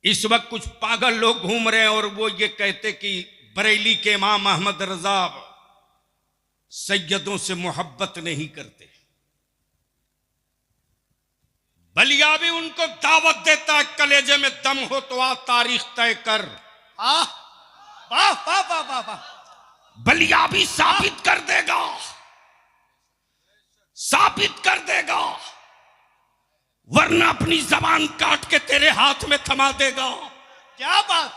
इस वक्त कुछ पागल लोग घूम रहे हैं और वो ये कहते कि बरेली के इमाम अहमद रजा सैयदों से मोहब्बत नहीं करते। बलिया भी उनको दावत देता है, कलेजे में दम हो तो आ तारीख तय कर। वाह वाह वाह वाह वाह वाह। बलिया भी साबित कर देगा, साबित कर देगा, वरना अपनी जबान काट के तेरे हाथ में थमा देगा। क्या बात,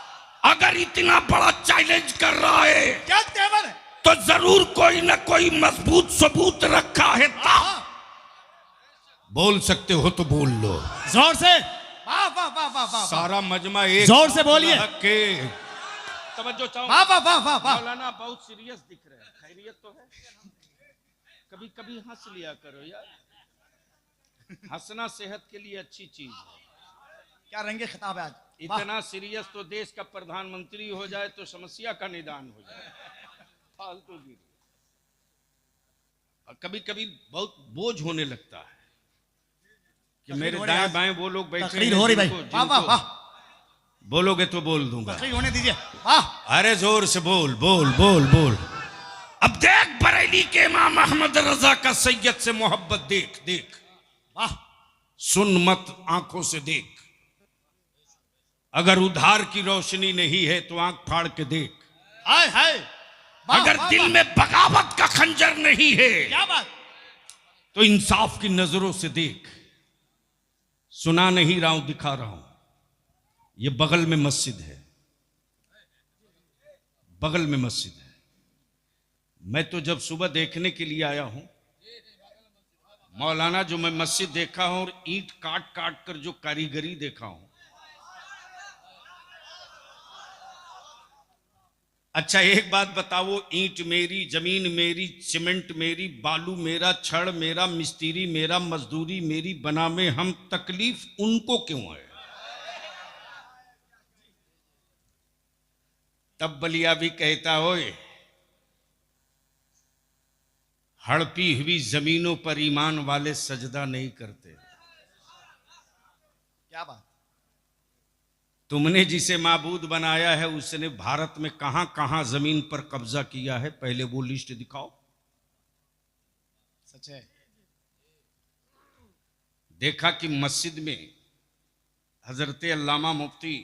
अगर इतना बड़ा चैलेंज कर रहा है क्या तेवर है। तो जरूर कोई ना कोई मजबूत सबूत रखा है। बोल सकते हो तो बोल लो जोर से। वाह वाह वाह वाह वाह। सारा मजमा एक जोर से बोलिए। तवज्जो चाहो। वाह वाह वाह वाह वाह। मौलाना बहुत सीरियस दिख रहे हैं, खैरियत तो है? कभी कभी हंस लिया करो यार, हंसना सेहत के लिए अच्छी चीज है। क्या रंगे खिताब है आज। इतना सीरियस तो देश का प्रधानमंत्री हो जाए तो समस्या का निदान हो जाए। फालतू गिरी। और कभी कभी बहुत बोझ होने लगता है कि मेरे दाएं बाएं वो लोग बैठे तकरीर हो रही भाई। वाह वाह वाह। बोलोगे तो बोल दूंगा। तकरीर होने दीजिए। वाह। अरे जोर से बोल बोल बोल बोल। अब देख बरेली के इमाम अहमद रजा का सैयद से मोहब्बत देख देख। वाह। सुन मत, आंखों से देख। अगर उधार की रोशनी नहीं है तो आंख फाड़ के देख। हाय हाय। अगर दिल में बगावत का खंजर नहीं है, क्या बात, तो इंसाफ की नजरों से देख। सुना नहीं रहा हूं, दिखा रहा हूं। ये बगल में मस्जिद है, बगल में मस्जिद है। मैं तो जब सुबह देखने के लिए आया हूं मौलाना, जो मैं मस्जिद देखा हूं और ईंट काट काट कर जो कारीगरी देखा हूं। अच्छा एक बात बताओ, ईंट मेरी, जमीन मेरी, सीमेंट मेरी, बालू मेरा, छड़ मेरा, मिस्त्री मेरा, मजदूरी मेरी, बना में हम, तकलीफ उनको क्यों है? तब बलिया भी कहता होए, हड़पी हुई जमीनों पर ईमान वाले सजदा नहीं करते। क्या बात। तुमने जिसे माबूद बनाया है उसने भारत में कहां कहां जमीन पर कब्जा किया है, पहले वो लिस्ट दिखाओ। सच है। देखा कि मस्जिद में हजरत अल्लामा मुफ्ती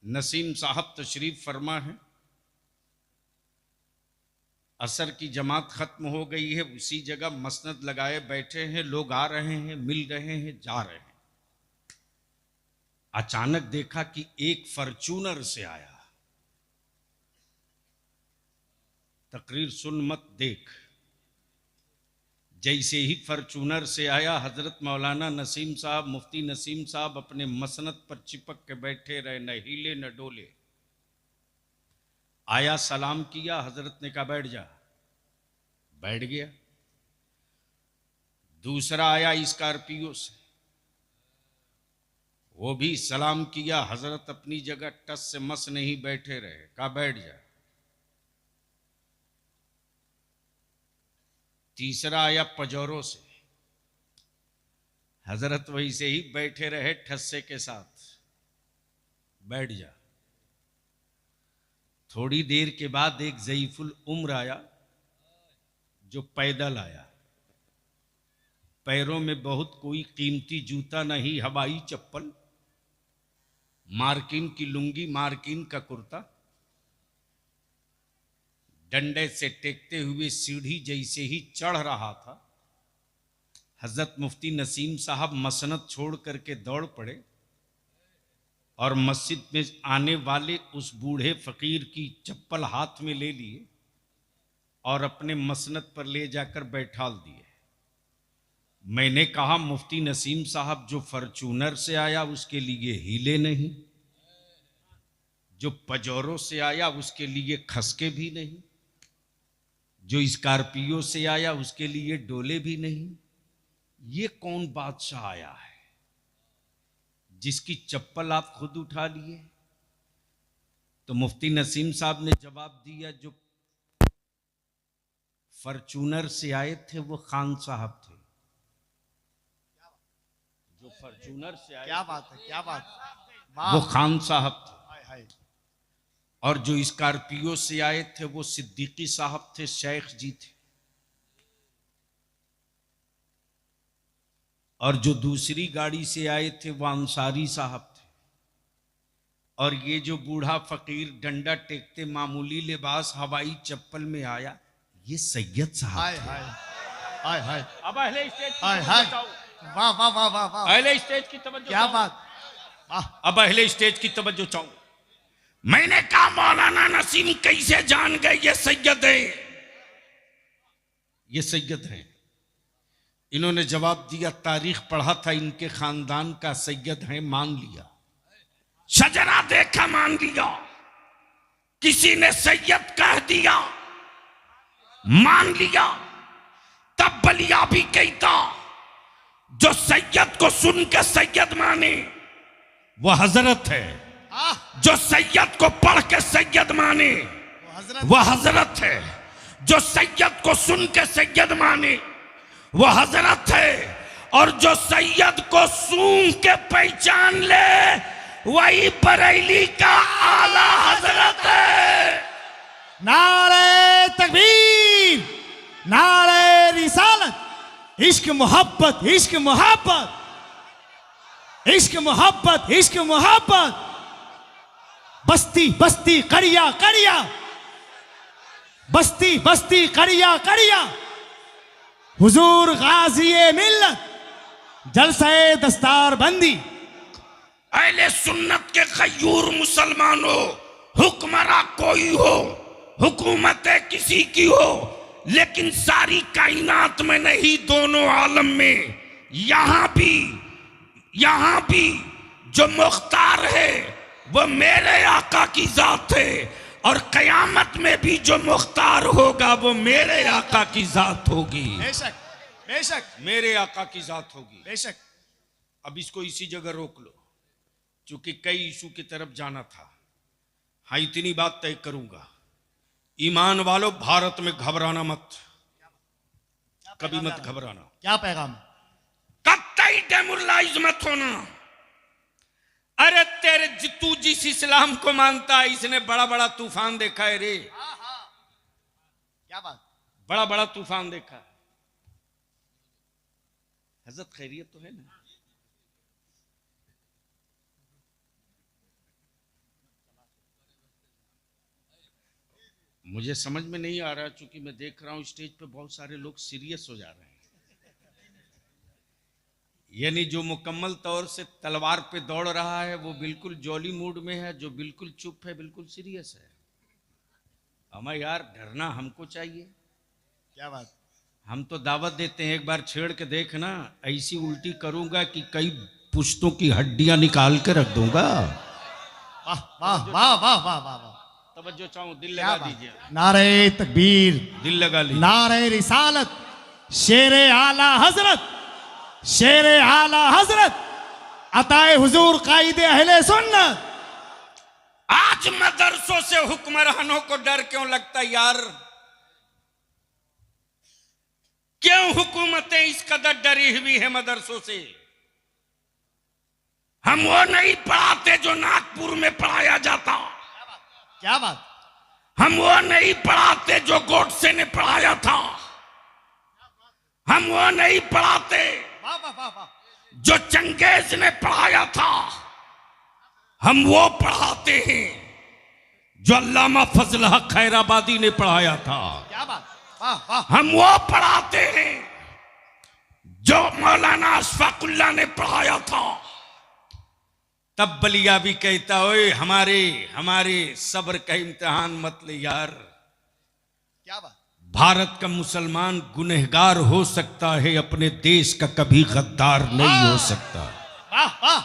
नसीम साहब तशरीफ फरमा है। असर की जमात खत्म हो गई है, उसी जगह मसनद लगाए बैठे हैं, लोग आ रहे हैं, मिल रहे हैं, जा रहे हैं। अचानक देखा कि एक फॉर्च्यूनर से आया। तकरीर सुन मत देख। जैसे ही फॉर्च्यूनर से आया, हजरत मौलाना नसीम साहब, मुफ्ती नसीम साहब अपने मसनद पर चिपक के बैठे रहे, न हिले न डोले। आया, सलाम किया, हजरत ने कहा बैठ जा, बैठ गया। दूसरा आया स्कॉर्पियो से, वो भी सलाम किया, हजरत अपनी जगह टस से मस नहीं बैठे रहे, कहा बैठ जा। तीसरा आया पजौरों से, हजरत वैसे ही बैठे रहे ठस्से के साथ, बैठ जा। थोड़ी देर के बाद एक ज़ईफुल उम्र आया जो पैदल आया। पैरों में बहुत कोई कीमती जूता नहीं, हवाई चप्पल, मार्किन की लुंगी, मार्किन का कुर्ता, डंडे से टेकते हुए सीढ़ी जैसे ही चढ़ रहा था, हजरत मुफ्ती नसीम साहब मसनद छोड़ करके दौड़ पड़े और मस्जिद में आने वाले उस बूढ़े फकीर की चप्पल हाथ में ले लिए और अपने मसनद पर ले जाकर बैठाल दिए। मैंने कहा मुफ्ती नसीम साहब जो फॉर्च्यूनर से आया उसके लिए हिले नहीं, जो पजौरों से आया उसके लिए खसके भी नहीं, जो स्कॉर्पियो से आया उसके लिए डोले भी नहीं। ये कौन बादशाह आया है जिसकी चप्पल आप खुद उठा लिए? तो मुफ्ती नसीम साहब ने जवाब दिया, जो फॉर्च्यूनर से आए थे वो खान साहब थे। जो फॉर्च्यूनर से आए, क्या बात है, क्या बात, वो खान साहब थे। हाय हाय। और जो स्कॉर्पियो से आए थे वो सिद्दीकी साहब थे, शेख जी थे। और जो दूसरी गाड़ी से आए थे वो अंसारी साहब थे। और ये जो बूढ़ा फकीर डंडा टेकते मामूली लिबास हवाई चप्पल में आया, ये सैयद साहब हाय थे। हाय हाय हाय अब अहले स्टेज की हाय तवज्जो हाय। चाहो। वाह वाह वाह वाह वाह, अहले स्टेज की तवज्जो क्या चाहो। बात, वाह। अब अहले स्टेज की तवज्जो चाहो। मैंने कहा मौलाना नसीम कैसे जान गए ये सैयद है? ये सैयद हैं। इन्होंने जवाब दिया, तारीख पढ़ा था इनके खानदान का, सैयद हैं, मान लिया। शजरा देखा मान लिया, किसी ने सैयद कह दिया मान लिया। तब बलिया भी कहता, जो सैयद को सुन के सैयद माने वो हजरत है, जो सैयद को पढ़ के सैयद माने वो हजरत, वो हजरत है, जो सैयद को सुन के सैयद माने वो हजरत है, और जो सैयद को सूंघ के पहचान ले वही बरेली का आला हजरत है। नारे तकबीर, नारे रिसालत। इश्क मोहब्बत, इश्क मोहब्बत, इश्क मोहब्बत, इश्क मोहब्बत। बस्ती बस्ती कड़िया कड़िया, बस्ती बस्ती कड़िया कड़िया। हुजूर गाज़ी मिल्लत, जलसे दस्तार बंदी। अहले सुन्नत के गयूर मुसलमानों, हुक्मरान कोई हो, हुकूमत किसी की हो, लेकिन सारी कायनात में नहीं, दोनों आलम में, यहां भी जो मुख्तार है वो मेरे आका की जात है, और कयामत में भी जो मुख्तार होगा वो मेरे आका की जात होगी। बेशक बेशक मेरे आका की जात होगी। बेशक। अब इसको इसी जगह रोक लो, क्योंकि कई इशू की तरफ जाना था। हाँ, इतनी बात तय करूंगा, ईमान वालों, भारत में घबराना मत, कभी मत घबराना। क्या पैगाम? कतई डेमोरलाइज मत होना। अरे तेरे तू जिस इस्लाम को मानता है, इसने बड़ा बड़ा तूफान देखा है रे, क्या बात? बड़ा बड़ा तूफान देखा है। हजरत खैरियत तो है ना? मुझे समझ में नहीं आ रहा, चूंकि मैं देख रहा हूं स्टेज पे बहुत सारे लोग सीरियस हो जा रहे हैं। यानी जो मुकम्मल तौर से तलवार पे दौड़ रहा है वो बिल्कुल जॉली मूड में है, जो बिल्कुल चुप है बिल्कुल सीरियस है। हमें यार डरना हमको चाहिए। क्या बात? हम तो दावत देते हैं, एक बार छेड़ के देखना, ऐसी उल्टी करूंगा कि कई पुश्तों की हड्डियां निकाल के रख दूंगा। वाह वाह वाह वाह वाह वाह वाह। तवज्जो चाहूं, दिल क्या लगा बात? दीजिए, नारे तकबीर, दिल लगा लीजिए। नारे रिसालत, शेरे आला हजरत, शेरे आला हजरत, अताए हुजूर कायदे अहले सुन्नत। आज मदरसों से हुक्मरानों को डर क्यों लगता यार? क्यों हुकूमतें इस कदर डरी हुई है मदरसों से? हम वो नहीं पढ़ाते जो नागपुर में पढ़ाया जाता, क्या बात? हम वो नहीं पढ़ाते जो गोडसे ने पढ़ाया था, हम वो नहीं पढ़ाते वाह वाह वाह वाह। जो चंगेज ने पढ़ाया था, हम वो पढ़ाते हैं जो अल्लामा फजल हक खैराबादी ने पढ़ाया था। क्या बात? वाह वाह। हम वो पढ़ाते हैं जो मौलाना अशफाकुल्लाह ने पढ़ाया था। तब बलिया भी कहता, ओए हमारे सब्र का इम्तिहान मत ले यार। क्या बात? भारत का मुसलमान गुनहगार हो सकता है, अपने देश का कभी गद्दार नहीं हो सकता। वाह वाह,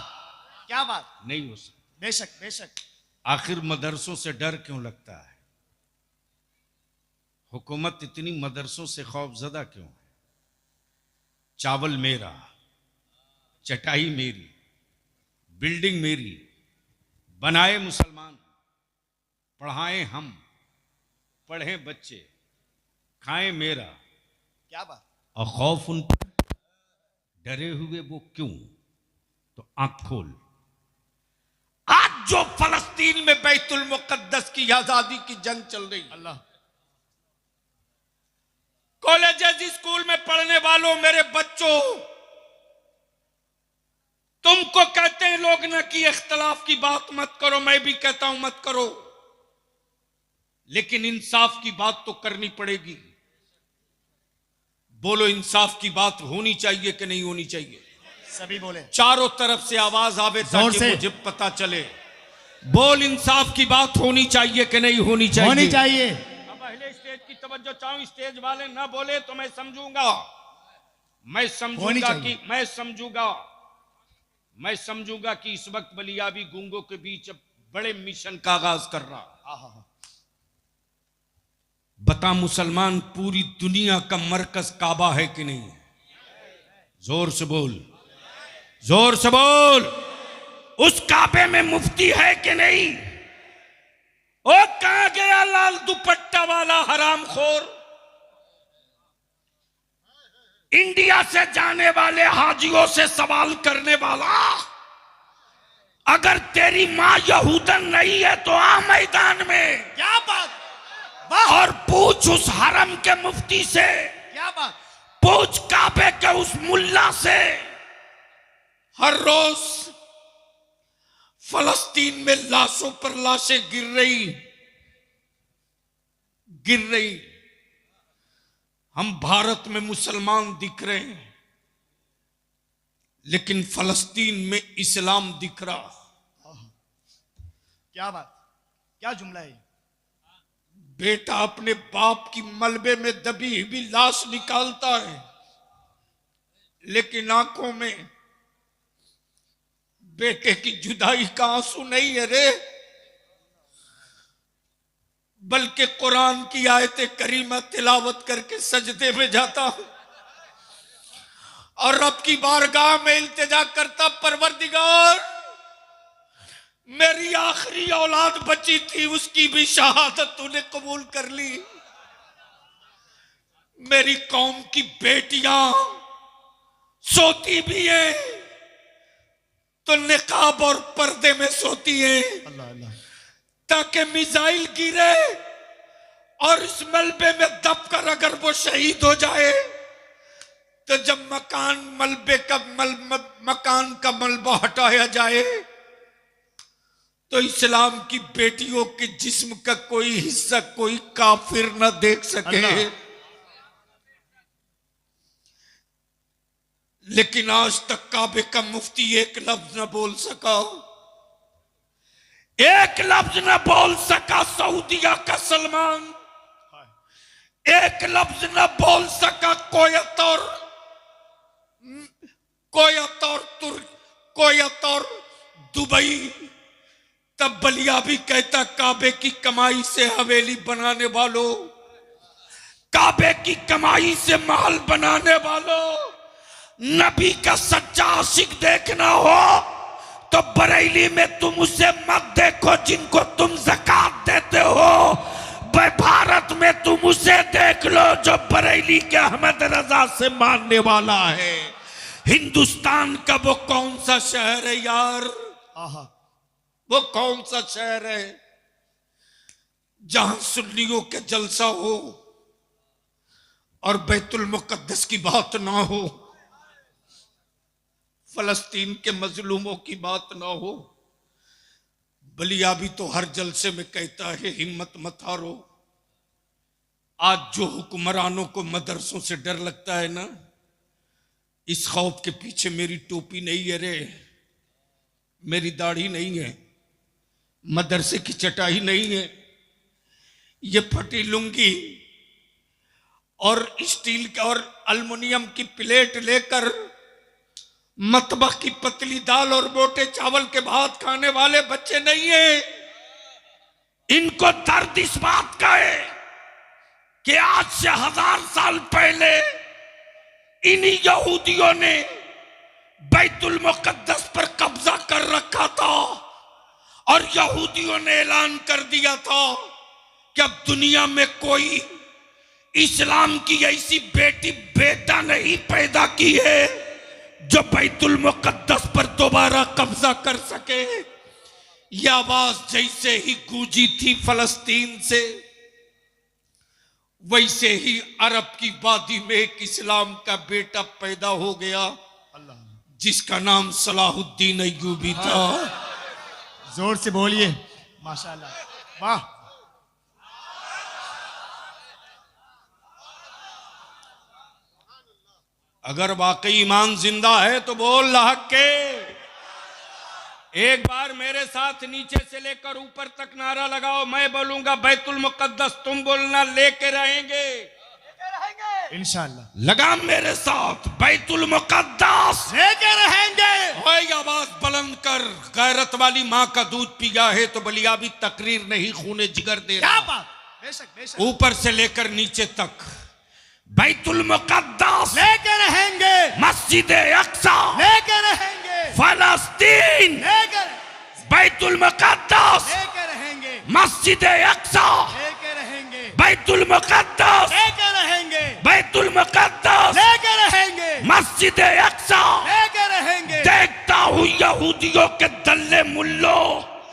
क्या बात। नहीं हो सकता। बेशक बेशक। आखिर मदरसों से डर क्यों लगता है? हुकूमत इतनी मदरसों से खौफजदा क्यों है? चावल मेरा, चटाई मेरी, बिल्डिंग मेरी, बनाए मुसलमान, पढ़ाएं हम, पढ़ें बच्चे, खाएं मेरा। क्या बात। और खौफ उन पर, डरे हुए वो क्यों? तो आंख खोल। आज जो फलस्तीन में बैतुल मुकद्दस की आजादी की जंग चल रही, अल्लाह, कॉलेजेस स्कूल में पढ़ने वालों, मेरे बच्चों, तुमको कहते हैं लोग ना कि इख्तलाफ की बात मत करो, मैं भी कहता हूं मत करो, लेकिन इंसाफ की बात तो करनी पड़ेगी। बोलो, इंसाफ की बात होनी चाहिए कि नहीं होनी चाहिए? सभी बोले। चारों तरफ से आवाज आवे जोर ताकि से। मुझे पता चले। बोल, इंसाफ की बात होनी चाहिए कि नहीं होनी चाहिए? होनी चाहिए। अब पहले स्टेज की तवज्जो चाहूं, स्टेज वाले ना बोले तो मैं समझूंगा, मैं समझूंगा कि इस वक्त बलियाबी गूंगों के बीच अब बड़े मिशन का आगाज कर रहा। बता मुसलमान, पूरी दुनिया का मरकज काबा है कि नहीं? जोर से बोल, जोर से बोल। उस काबे में मुफ्ती है कि नहीं? ओ, कहां गया लाल दुपट्टा वाला हरामखोर? इंडिया से जाने वाले हाजियों से सवाल करने वाला, अगर तेरी मां यहूदन नहीं है तो आ मैदान में। क्या बात। और पूछ उस हरम के मुफ्ती से, क्या बात। पूछ काबे के उस मुल्ला से। हर रोज फलस्तीन में लाशों पर लाशें गिर रही। हम भारत में मुसलमान दिख रहे हैं, लेकिन फलस्तीन में इस्लाम दिख रहा। क्या बात, क्या जुमला है। बेटा अपने बाप की मलबे में दबी हुई लाश निकालता है, लेकिन आंखों में बेटे की जुदाई का आंसू नहीं है रे, बल्कि कुरान की आयतें करीमा तिलावत करके सजदे में जाता हूं और रब की बारगाह में इल्तिजा करता, परवरदिगार, मेरी आखिरी औलाद बची थी, उसकी भी शहादत तूने कबूल कर ली। मेरी कौम की बेटियां सोती भी हैं तो निकाब और पर्दे में सोती हैं, अल्लाह अल्लाह। ताकि मिसाइल गिरे और इस मलबे में दबकर अगर वो शहीद हो जाए तो जब मकान का मलबा हटाया जाए तो इस्लाम की बेटियों के जिस्म का कोई हिस्सा कोई काफिर न देख सके। लेकिन आज तक काबे का मुफ्ती एक लफ्ज न बोल सका, एक लफ्ज न बोल सका सऊदिया का सलमान, एक लफ्ज न बोल सका कोयत और दुबई। तब बलिया भी कहता, काबे की कमाई से हवेली बनाने वालों, काबे की कमाई से महल बनाने वालों, नबी का सच्चा आशिक देखना हो तो बरेली में तुम उसे मत देखो जिनको तुम ज़कात देते हो, भारत में तुम उसे देख लो जो बरेली के अहमद रजा से मानने वाला है। हिंदुस्तान का वो कौन सा शहर है यार, वो कौन सा शहर है जहां सुन्नियों के जलसा हो और बैतुल मुकद्दस की बात ना हो, फलस्तीन के मजलूमों की बात ना हो? बलिया भी तो हर जलसे में कहता है, हिम्मत मत हारो। आज जो हुक्मरानों को मदरसों से डर लगता है ना, इस खौफ के पीछे मेरी टोपी नहीं है रे, मेरी दाढ़ी नहीं है, मदरसे की चटाई नहीं है, ये फटी लुंगी और स्टील का और अल्युमिनियम की प्लेट लेकर मतबख की पतली दाल और मोटे चावल के भात खाने वाले बच्चे नहीं है। इनको दर्द इस बात का है कि आज से 1000 साल पहले इन्हीं यहूदियों ने बैतुल मुकद्दस पर कब्जा कर रखा था और यहूदियों ने ऐलान कर दिया था कि अब दुनिया में कोई इस्लाम की ऐसी बेटी बेटा नहीं पैदा की है जो बैतुल मुकद्दस पर दोबारा कब्जा कर सके। यह आवाज जैसे ही गूंजी थी फलस्तीन से, वैसे ही अरब की वादी में एक इस्लाम का बेटा पैदा हो गया जिसका नाम सलाहुद्दीन अय्यूबी था। जोर से बोलिए माशाल्लाह, वाह। अगर वाकई ईमान जिंदा है तो बोल अल्लाह के। एक बार मेरे साथ नीचे से लेकर ऊपर तक नारा लगाओ। मैं बोलूंगा बैतुल मुकद्दस, तुम बोलना लेके रहेंगे इंशाल्लाह। लगाम मेरे साथ, बैतुल मुकद्दस लेके रहेंगे। ओए आवाज बुलंद कर, गैरत वाली माँ का दूध पिया है तो बलियाबी तकरीर नहीं, खूने जिगर दे क्या रहा। बात, बेशक बेशक। ऊपर से लेकर नीचे तक बैतुल मुकद्दस लेके रहेंगे, मस्जिद अक्सा लेके रहेंगे, फलस्तीन लेके बैतुल मुकद्दस लेके रहेंगे, मस्जिद अक्सा लेके रहेंगे, बैतुल मुकद्दस लेके रहेंगे, बैतुल मुकद्दस लेके रहेंगे, मस्जिद अक्सा लेके रहेंगे। देखता हूँ यहूदियों के दल्ले मुल्लो,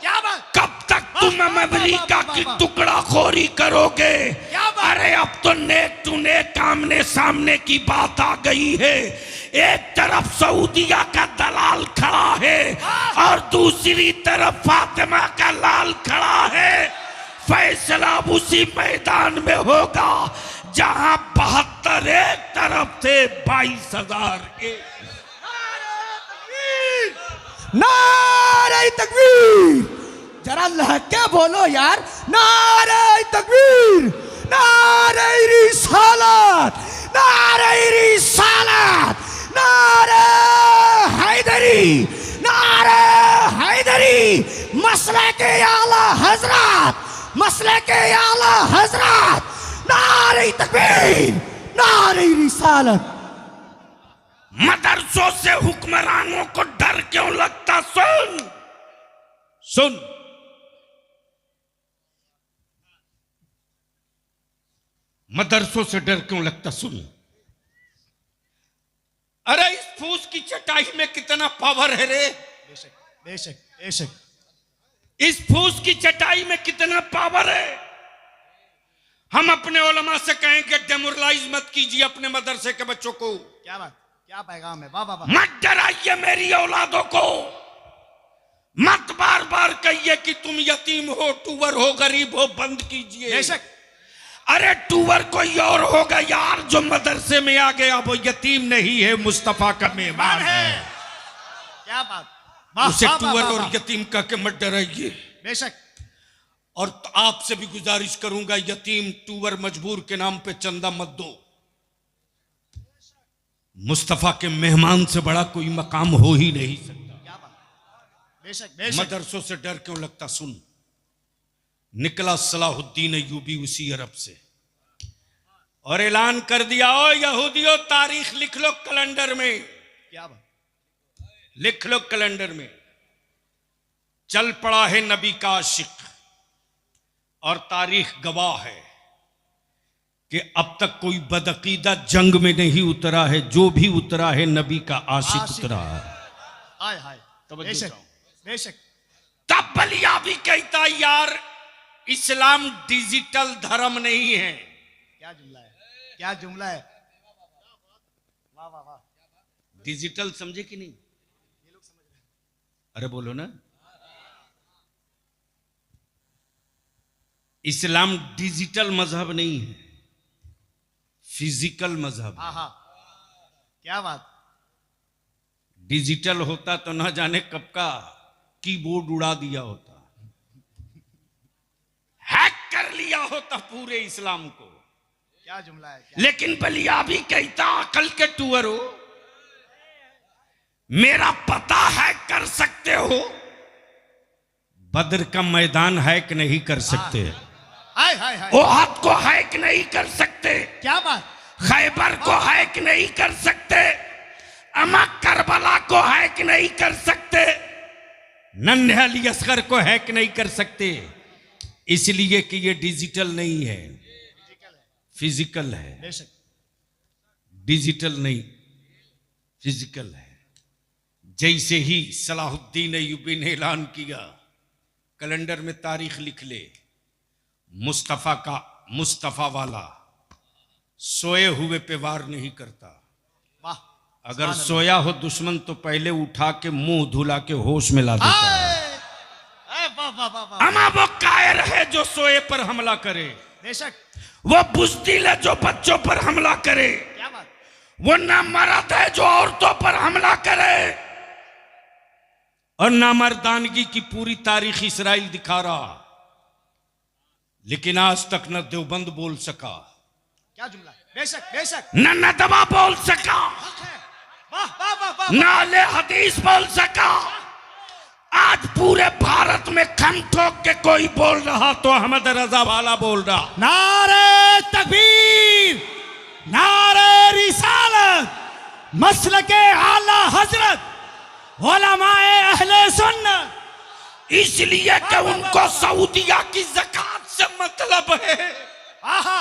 क्या बात, कब तक तुम अमेरिका की टुकड़ा खोरी करोगे। क्या बात? अरे अब तो नेक टू नेक आमने सामने की बात आ गई है। एक तरफ सऊदिया का दलाल खड़ा है और दूसरी तरफ फातिमा का लाल खड़ा है। फैसला उसी मैदान में होगा जहां 72 एक तरफ थे, 22,000 एक। नारे तकबीर, जरा लहके बोलो यार। नारे तकबीर, नारे रिसालत, नारे रिसालत, नारे हैदरी, नारे हैदरी। मसले के आला हजरत, मसले के आला हजरत। नारे तकबीर, नारे रिसालत। मदरसों से हुक्मरानों को डर क्यों लगता? सुन सुन, मदरसों से डर क्यों लगता? सुन, अरे इस फूस की चटाई में कितना पावर है रे। बेशक बेशक बेशक। इस फूस की चटाई में कितना पावर है। हम अपने उलमा से कहेंगे डेमोरलाइज मत कीजिए अपने मदरसे के बच्चों को। क्या बात, क्या पैगाम है, वाह वाह वाह। मत डराइए मेरी औलादों को, मत बार बार कहिए कि तुम यतीम हो, टूवर हो, गरीब हो, बंद कीजिए। बेशक। अरे टूवर कोई और होगा यार जो मदरसे में आ गया, वो यतीम नहीं है, मुस्तफा का मेहमान है। क्या बात, वाह, उसे वाह, टूवर वाह, और वाह। यतीम कह के मत डराइए। बेशक। और आपसे भी गुजारिश करूंगा, यतीम टूवर मजबूर के नाम पे चंदा मत दो। मुस्तफा के मेहमान से बड़ा कोई मकाम हो ही नहीं सकता। क्या बात, बेशक बेशक। मदरसों से डर क्यों लगता? सुन, निकला सलाहुद्दीन अय्यूबी उसी अरब से और ऐलान कर दिया, ओ यहूदियों तारीख लिख लो कैलेंडर में। क्या बात, लिख लो कैलेंडर में। चल पड़ा है नबी का आशिक और तारीख गवाह है कि अब तक कोई बदअकीदा जंग में नहीं उतरा है। जो भी उतरा है नबी का आशिक उतरा है। हाय हाय, बेशक बेशक। तब बलिया भी कहता यार इस्लाम डिजिटल धर्म नहीं है। क्या जुमला है, क्या जुमला है, वाह वाह वाह। डिजिटल समझे कि नहीं? अरे बोलो ना। इस्लाम डिजिटल मजहब नहीं है, फिजिकल मजहब। हाँ हाँ, क्या बात। डिजिटल होता तो ना जाने कब का कीबोर्ड उड़ा दिया होता, हैक कर लिया होता पूरे इस्लाम को। क्या जुमला है क्या? लेकिन बलिया भी कहता अकल के टूअर हो, मेरा पता है कर सकते हो, बद्र का मैदान है कि नहीं कर सकते, हाय हाय हाय, ओहद को है कि नहीं कर सकते, क्या बात, खैबर को है कि नहीं कर सकते, अमा करबला को है कि नहीं कर सकते, नन्हे अली असगर को है कि नहीं कर सकते। इसलिए कि ये डिजिटल नहीं है, फिजिकल है, बेशक डिजिटल नहीं फिजिकल है। जैसे ही सलाहुद्दीन अय्यूबी ने ऐलान किया, कैलेंडर में तारीख लिख ले, मुस्तफा वाला सोए हुए पे वार नहीं करता, वाह, अगर सोया हो दुश्मन तो पहले उठा के मुंह धुला के होश में ला देता है। वाह वाह वाह वाह, अमा वो कायर है जो सोए पर हमला करे, बेशक वो बुज़दिल है जो बच्चों पर हमला करे, क्या बात, वो नामर्द है जो औरतों पर हमला करे, और नामर्दानगी की पूरी तारीख इसराइल दिखा रहा, लेकिन आज तक न देवबंद बोल सका, क्या जुमला है, बेशक बेशक, न नदवा बोल सका, वाह वाह वाह वाह, न अहले हदीस बोल सका। आज पूरे भारत में खम ठोक के कोई बोल रहा तो अहमद रजा वाला बोल रहा। नारे तकबीर, नारे रिसालत, मसलके आला हजरत, उलमाए अहले सुन्नत। इसलिए कि उनको सऊदिया की ज़कात से मतलब है, आहा,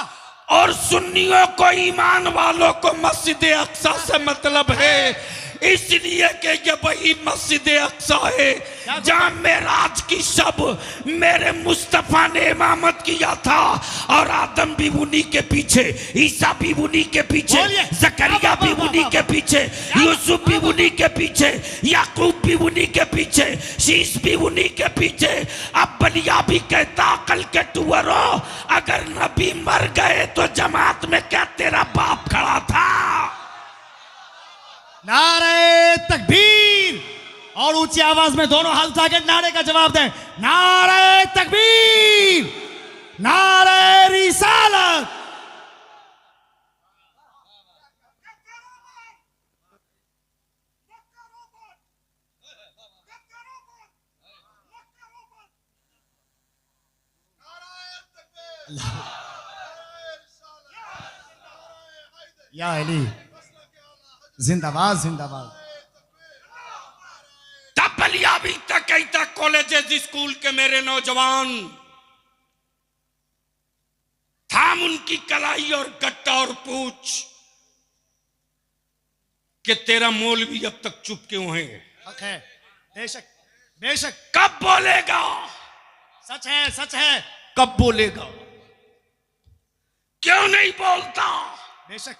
और सुन्नियों को ईमान वालों को मस्जिद अक्सा से मतलब है। इसलिए कि ये वही मस्जिद अक्सा है जहां मेराज की शब मेरे मुस्तफा ने इमामत किया था, और आदम भी उन्हीं के पीछे, ईसा भी उन्हीं के पीछे, जकरिया भी उन्हीं के पीछे, यूसुफ भी उन्हीं के पीछे, याकूब भी उन्हीं के पीछे, शीश भी उन्हीं के पीछे। अब बलिया भी कहता अकल के टूअरो, अगर नबी मर गए तो जमात में क्या तेरा बाप खड़ा था? नारे तकबीर, और ऊंची आवाज में दोनों हाथ उठा के नारे का जवाब दें। नारे तकबीर, नारे रिसालत। या अली, जिंदाबाद जिंदाबाद, तब बलिया भी तक कहता कॉलेजेस स्कूल के मेरे नौजवान, थाम उनकी कलाई और गट्टा और पूछ कि तेरा मोल भी अब तक चुप क्यों है? हक है, बेशक बेशक, कब बोलेगा? सच है सच है, कब बोलेगा? क्यों नहीं बोलता? बेशक,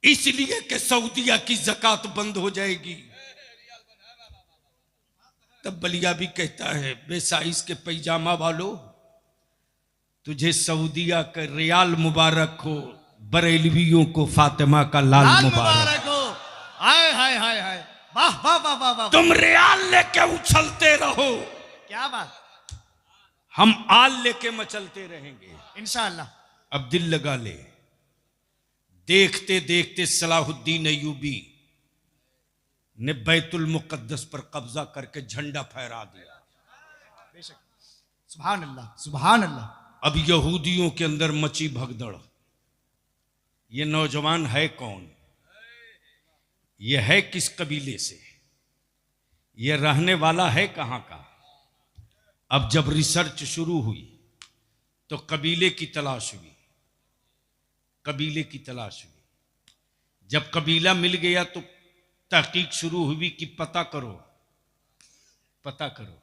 इसलिए कि सऊदिया की ज़कात बंद हो जाएगी। तब बलिया भी कहता है बेसाइज के पैजामा वालों, तुझे सऊदिया का रियाल मुबारक हो, बरेलवियों को फातिमा का लाल मुबारक हो। हाय हाय हाय हाय, वाह वाह वाह वाह वाह, तुम रियाल लेके उछलते रहो, क्या बात, हम आल लेके मचलते रहेंगे इंशाअल्लाह। अब दिल लगा ले। देखते देखते सलाहुद्दीन अय्यूबी ने बैतुल मुकद्दस पर कब्जा करके झंडा फहरा दिया। बेशक, सुभान अल्लाह सुभान अल्लाह। अब यहूदियों के अंदर मची भगदड़। ये नौजवान है कौन? ये है किस कबीले से? ये रहने वाला है कहां का? अब जब रिसर्च शुरू हुई तो कबीले की तलाश हुई, कबीले की तलाश हुई। जब कबीला मिल गया तो तहकीक शुरू हुई कि पता करो, पता करो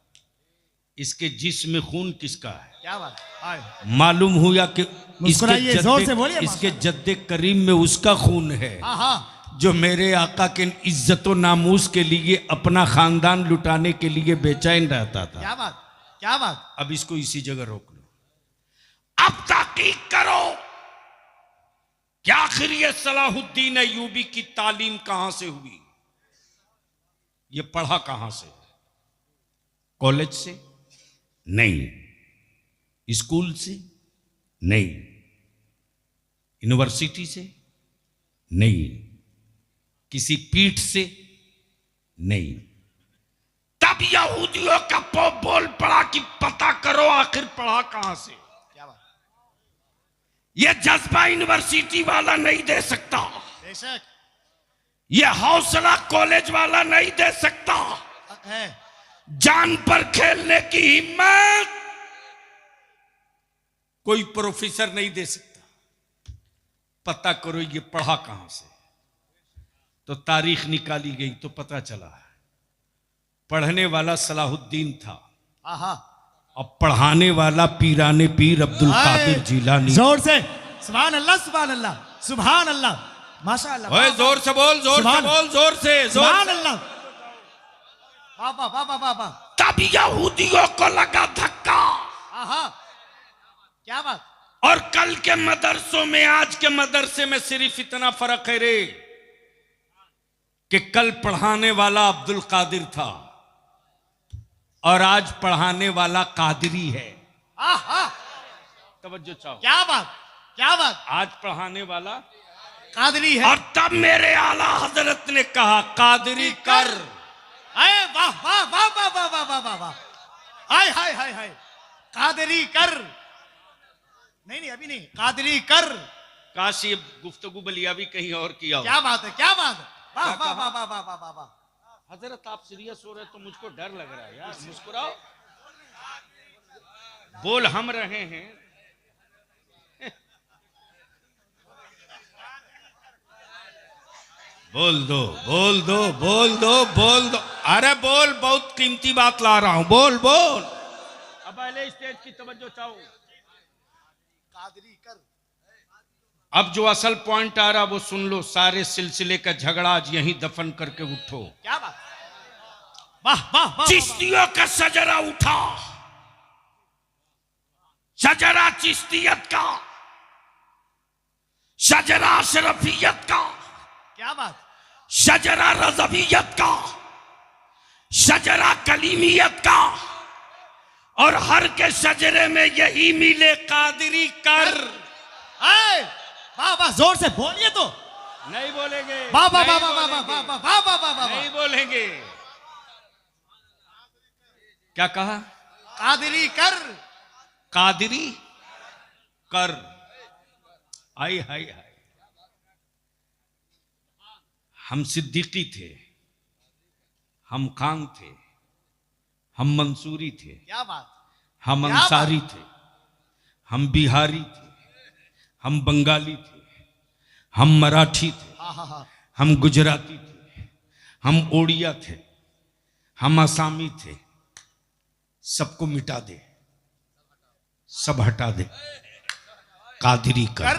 इसके जिस्म में खून किसका है। क्या बात, हाय, मालूम हुआ कि मुस्कुराइए, जोर से बोलिए। इसके जद्दे करीम में उसका खून है आहा, जो मेरे आका के इज्जत व नामूस के लिए अपना खानदान लुटाने के लिए बेचैन रहता था। क्या बात क्या बात, अब इसको इसी जगह रोक लो। अब तहकीक करो कि आखिर ये सलाहुद्दीन अय्यूबी की तालीम कहां से हुई, ये पढ़ा कहां से? कॉलेज से नहीं, स्कूल से नहीं, यूनिवर्सिटी से नहीं, किसी पीठ से नहीं। तब यहूदियों का पोप बोल पड़ा कि पता करो आखिर पढ़ा कहां से। क्या बात, यह जज्बा यूनिवर्सिटी वाला नहीं दे सकता, बेशक यह हौसला कॉलेज वाला नहीं दे सकता, हक है। जान पर खेलने की हिम्मत कोई प्रोफेसर नहीं दे सकता। पता करो ये पढ़ा कहां से। तो तारीख निकाली गई तो पता चला पढ़ने वाला सलाहुद्दीन था, आहा, अब पढ़ाने वाला पीराने पीर अब्दुल कादिर जीलानी। जोर से सुभान अल्लाह, सुभान अल्लाह, सुभान अल्लाह, माशाअल्लाह। ओए जोर से बोल, जोर से सुभान- बोल, जोर से, जोर सुभान से। अल्लाह। वाह वाह वाह वाह वाह वाह, तब यहूदियों को लगा धक्का। आहा, क्या बात, और कल के मदरसों में आज के मदरसे में सिर्फ इतना फर्क है रे कि कल पढ़ाने वाला अब्दुल कादिर था और आज पढ़ाने वाला कादरी है। आहा, तवज्जो चाहो, क्या बात, क्या बात, आज पढ़ाने वाला कादरी है। और तब मेरे आला हजरत ने कहा कादरी कर। अरे वाह वाह वाह वाह वाह वाह वाह वाह वाह, हाय हाय हाय हाय, कादरी कर। नहीं नहीं अभी नहीं, कादरी कर। काश ये गुफ्तगू बलिया भी कहीं और किया हो। क्या बात है, क्या बात है, वाह वाह वाह वाह वाह वाह वाह वाह। हजरत आप सीरियस हो रहे तो मुझको डर लग रहा है यार, मुस्कुराओ। बोल हम रहे हैं। बोल दो, बोल दो, बोल दो, बोल दो। अरे बोल, बहुत कीमती बात ला रहा हूं, बोल बोल। अब पहले स्टेज की तवज्जो चाहो। कादरी कर। अब जो असल पॉइंट आ रहा वो सुन लो। सारे सिलसिले का झगड़ा आज यहीं दफन करके उठो। क्या बात, वाह वाह वाह, चिश्तियों का शजरा उठा, शजरा चिश्तियत का, शजरा अशरफियत का, क्या बात, शजरा रज़वियत का, शजरा कलीमियत का, और हर के शजरे में यही मिले कादरी कर। हाय, वाह वाह, जोर से बोलिए तो। नहीं बोलेंगे, वाह वाह नहीं वाह वाह वाह वाह बोलेंगे, वाह वाह वाह वाह वाह, नहीं बोलेंगे। क्या कहा? कादरी कर। कादरी कर। हाय हाय हाय। हम सिद्दीकी थे, हम खान थे, हम मंसूरी थे, क्या बात, हम क्या अंसारी थे, हम बिहारी थे, हम बंगाली थे, हम मराठी थे, हाँ हाँ हाँ, हम गुजराती थे, हम ओडिया थे, हम असामी थे। सबको मिटा दे, सब हटा दे, कादरी कर। कर,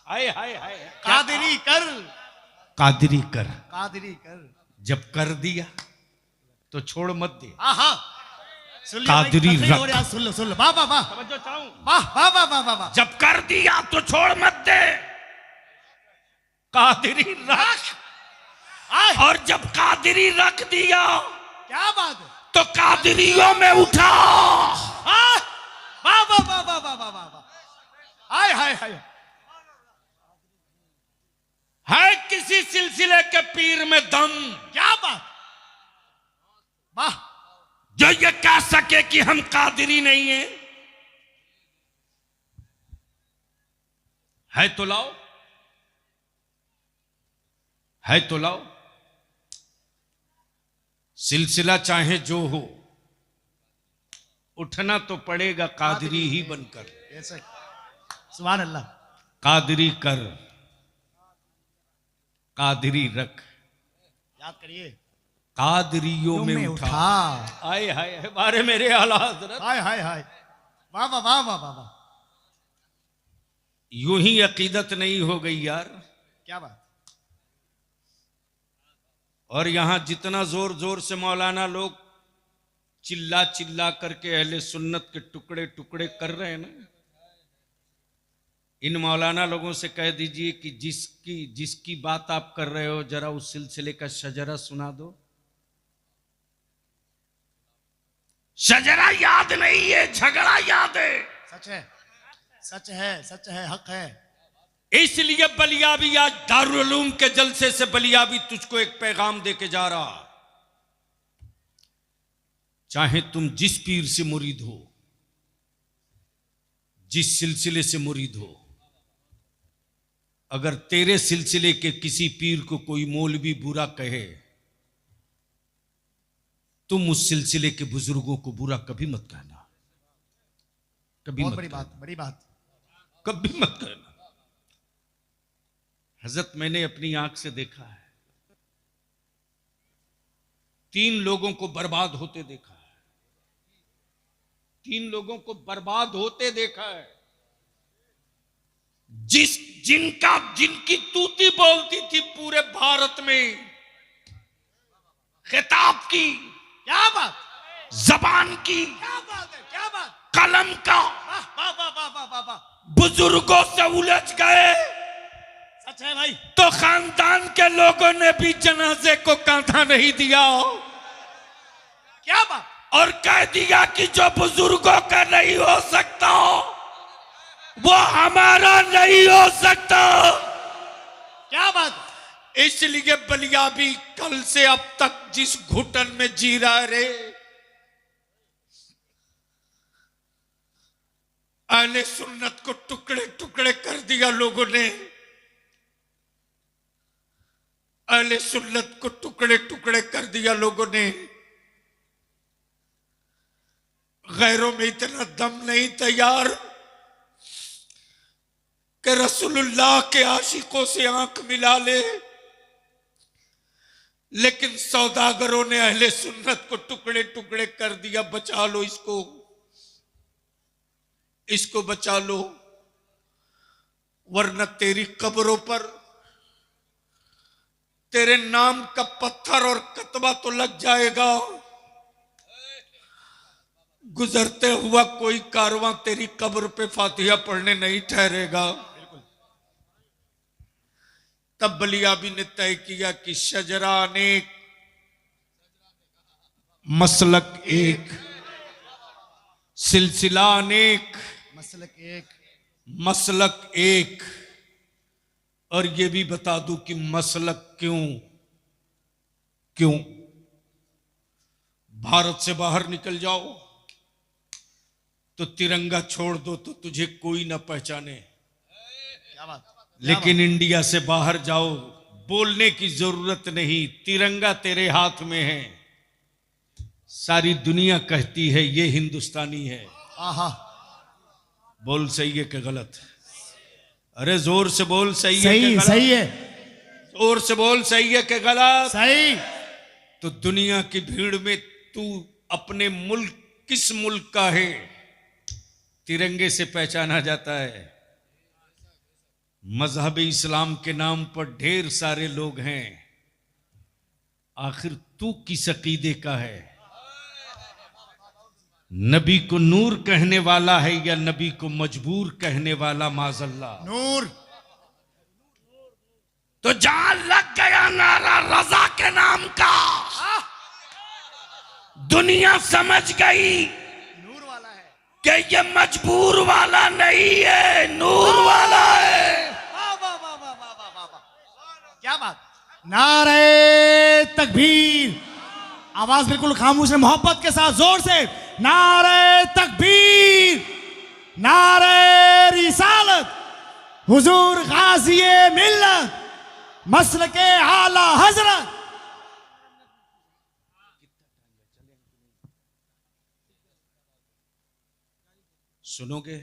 हाय हाय हाय। कादरी कर, कादरी कर। कादरी कर। जब कर दिया तो छोड़ मत दे। आहा, सुन लो कादरी भाई, नहीं हो रख। रहा, सुन लो सुन लो, वाह वाह वाह समझो चाहूं। वाह वाह वाह वाह वाह वाह, जब कर दिया तो छोड़ मत दे, कादरी रख। आय, और जब कादरी रख दिया क्या बात है, तो कादरियों में उठा। आह, वाह वाह वाह वाह वाह वाह वाह वाह, हाय हाय हाय, है किसी सिलसिले के पीर में दम क्या बात, वाह, जो ये कह सके कि हम कादरी नहीं हैं? है तो लाओ, है तो लाओ। सिलसिला चाहे जो हो, उठना तो पड़ेगा कादरी ही बनकर। ऐसे, सुभान अल्लाह, कादरी कर, कादरी रख, याद करिए, कादरियों में उठा। आए हाय हाय, बारे मेरे आला हजरत। हाय हाय हाय, वाह वाह वाह वाह वाह वाह, यूं ही अकीदत नहीं हो गई यार। क्या बात, और यहां जितना जोर जोर से मौलाना लोग चिल्ला चिल्ला करके अहले सुन्नत के टुकड़े टुकड़े कर रहे हैं ना, इन मौलाना लोगों से कह दीजिए कि जिसकी बात आप कर रहे हो जरा उस सिलसिले का शजरा सुना दो। शजरा याद नहीं है, झगड़ा याद है। सच है, सच है, सच है, हक है, इसलिए बलियाबी आज दारुल उलूम के जलसे से बलियाबी तुझको एक पैगाम देके जा रहा है। चाहे तुम जिस पीर से मुरीद हो, जिस सिलसिले से मुरीद हो, अगर तेरे सिलसिले के किसी पीर को कोई मौलवी बुरा कहे, तुम उस सिलसिले के बुजुर्गों को बुरा कभी मत कहना, कभी बहुत मत बड़ी कहना, बात, बड़ी बात। कभी मत कहना। हजरत मैंने अपनी आंख से देखा है, 3 लोगों को बर्बाद होते देखा है, 3 लोगों को बर्बाद होते देखा है। जिनकी तूती बोलती थी पूरे भारत में, खिताब की, क्या बात, जबान की, क्या बात है, क्या बात। कलम का, वाह वाह वाह वाह वाह वाह वाह। बुजुर्गों से उलझ गए सच है भाई। तो खानदान के लोगों ने भी जनाजे को कांधा नहीं दिया क्या बात। और कह दिया कि जो बुजुर्गों का नहीं हो सकता वो हमारा नहीं हो सकता। क्या बात। इसलिए बलियाबी कल से अब तक जिस घुटन में जी रहा रे, अहले सुन्नत को टुकड़े टुकड़े कर दिया लोगों ने, अहले सुन्नत को टुकड़े टुकड़े कर दिया लोगों ने। गैरों में इतना दम नहीं तैयार कि रसूलुल्लाह के आशिकों से आंख मिला ले, लेकिन सौदागरों ने अहले सुन्नत को टुकड़े टुकड़े कर दिया। बचा लो इसको, इसको बचा लो, वरना तेरी कब्रों पर तेरे नाम का पत्थर और कतबा तो लग जाएगा। गुजरते हुआ कोई कारवां तेरी कब्र पे फातिहा पढ़ने नहीं ठहरेगा। तब बलियाबी ने तय किया कि शजरा अनेक, मसलक एक, सिलसिला अनेक, मसलक एक। और ये भी बता दूं कि मसलक क्यों भारत से बाहर निकल जाओ तो तिरंगा छोड़ दो तो तुझे कोई ना पहचाने, क्या बात। लेकिन इंडिया से बाहर जाओ, बोलने की जरूरत नहीं, तिरंगा तेरे हाथ में है, सारी दुनिया कहती है ये हिंदुस्तानी है। आहा। बोल सही है कि गलत? अरे जोर से बोल, सही है सही कि गलत? सही है, जोर से बोल, सही है कि गलत? सही। तो दुनिया की भीड़ में तू अपने मुल्क, किस मुल्क का है, तिरंगे से पहचाना जाता है। मजहब इस्लाम के नाम पर ढेर सारे लोग हैं, आखिर तू किस अकीदे का है? नबी को नूर कहने वाला है या नबी को मजबूर कहने वाला? माजल्ला नूर। तो जहां लग गया नारा रजा के नाम का, दुनिया समझ गई नूर वाला है। कि ये मजबूर वाला नहीं है, नूर वाला है। वाह वाह वाह वाह वाह वाह वाह वाह। क्या बात। नारे तकबीर। आवाज बिल्कुल खामोश है, मोहब्बत के साथ जोर से नारे तकबीर, नारे रिसालत, हुजूर गाज़िए मिल्लत, मसलके आला हजरत। सुनोगे?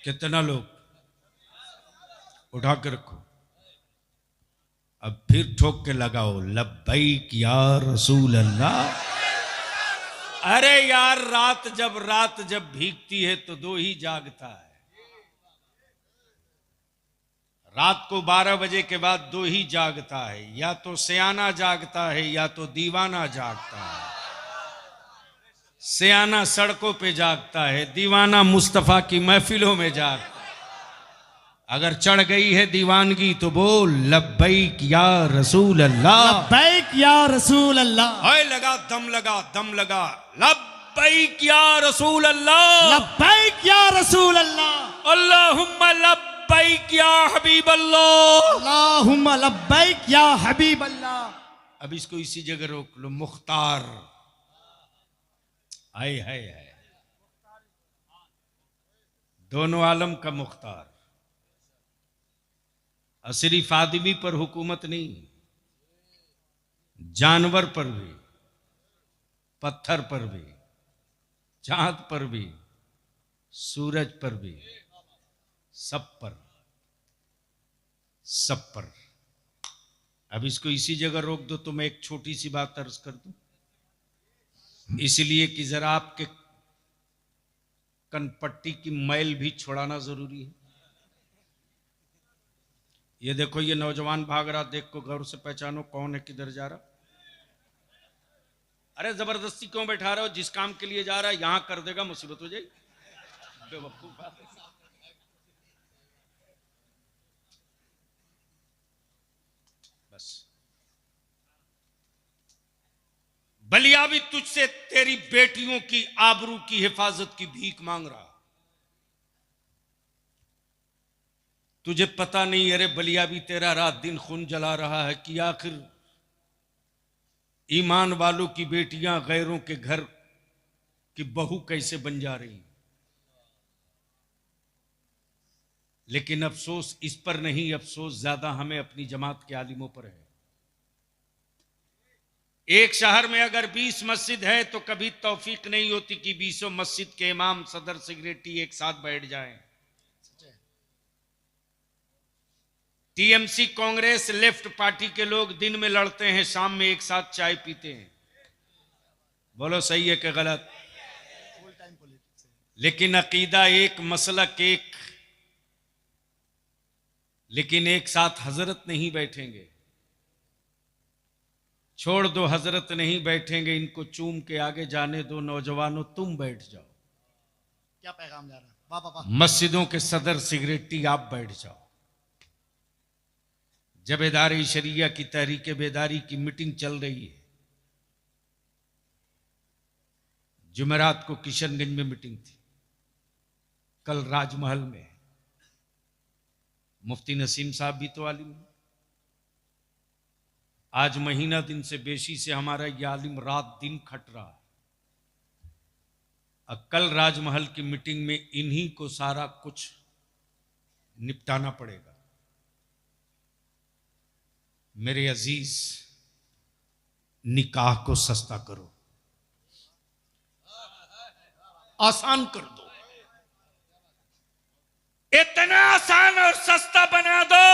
कितना लोग? उठा के रखो, अब फिर ठोक के लगाओ, लब्बैक या रसूल अल्लाह। अरे यार, रात जब भीगती है तो दो ही जागता है। रात को 12 बजे के बाद दो ही जागता है, या तो सियाना जागता है या तो दीवाना जागता है। सियाना सड़कों पे जागता है, दीवाना मुस्तफा की महफिलों में जागता है। अगर चढ़ गई है दीवानगी तो बोल लब्बैक या रसूल अल्लाह। लब्बैक या रसूल अल्लाह। हाय लगा, दम लगा, लब्बैक या रसूल अल्लाह, लब्बैक या रसूल अल्लाह। अल्लाहुम्मा लब्बैक लब्बैक या हबीब अल्लाह। अल्लाहुम्मा लब्बैक या हबीब अल्लाह। अब इसको इसी जगह रोक लो। मुख्तार, हाय हाय हाय, दोनों आलम का मुख्तार। और सिर्फ आदमी पर हुकूमत नहीं, जानवर पर भी, पत्थर पर भी, चांद पर भी, सूरज पर भी, सब पर, सब पर। अब इसको इसी जगह रोक दो तो मैं एक छोटी सी बात अर्ज कर दूं, इसलिए कि जरा आपके कनपट्टी की मैल भी छुड़ाना जरूरी है। ये देखो, ये नौजवान भाग रहा, देख को गौर से पहचानो कौन है, किधर जा रहा। अरे जबरदस्ती क्यों बैठा रहे हो? जिस काम के लिए जा रहा है यहां कर देगा, मुसीबत हो जाएगी। बेवकूफ बात है। बस बलिया भी तुझसे तेरी बेटियों की आबरू की हिफाजत की भीख मांग रहा। तुझे पता नहीं, अरे बलिया भी तेरा रात दिन खून जला रहा है कि आखिर ईमान वालों की बेटियां गैरों के घर की बहू कैसे बन जा रही। लेकिन अफसोस इस पर नहीं, अफसोस ज्यादा हमें अपनी जमात के आलिमों पर है। एक शहर में अगर 20 मस्जिद है तो कभी तौफीक नहीं होती कि 20 मस्जिद के इमाम, सदर, सेक्रेटरी एक साथ बैठ जाएं। टीएमसी, कांग्रेस, लेफ्ट पार्टी के लोग दिन में लड़ते हैं, शाम में एक साथ चाय पीते हैं। बोलो सही है कि गलत? लेकिन अकीदा एक, मसलक एक, लेकिन एक साथ हजरत नहीं बैठेंगे। छोड़ दो हजरत नहीं बैठेंगे, इनको चूम के आगे जाने दो। नौजवानों तुम बैठ जाओ। क्या पैगाम जा रहा है? वाह वाह वाह। मस्जिदों के सदर, सेक्रेटरी आप बैठ जाओ। जबेदारी शरिया की तहरीक बेदारी की मीटिंग चल रही है। जुमेरात को किशनगंज में मीटिंग थी, कल राजमहल में। मुफ्ती नसीम साहब भी तो आलिम है। आज महीना दिन से बेशी से हमारा ये आलिम रात दिन खट रहा है। कल राजमहल की मीटिंग में इन्हीं को सारा कुछ निपटाना पड़ेगा। मेरे अजीज, निकाह को सस्ता करो, आसान कर दो। इतना आसान और सस्ता बना दो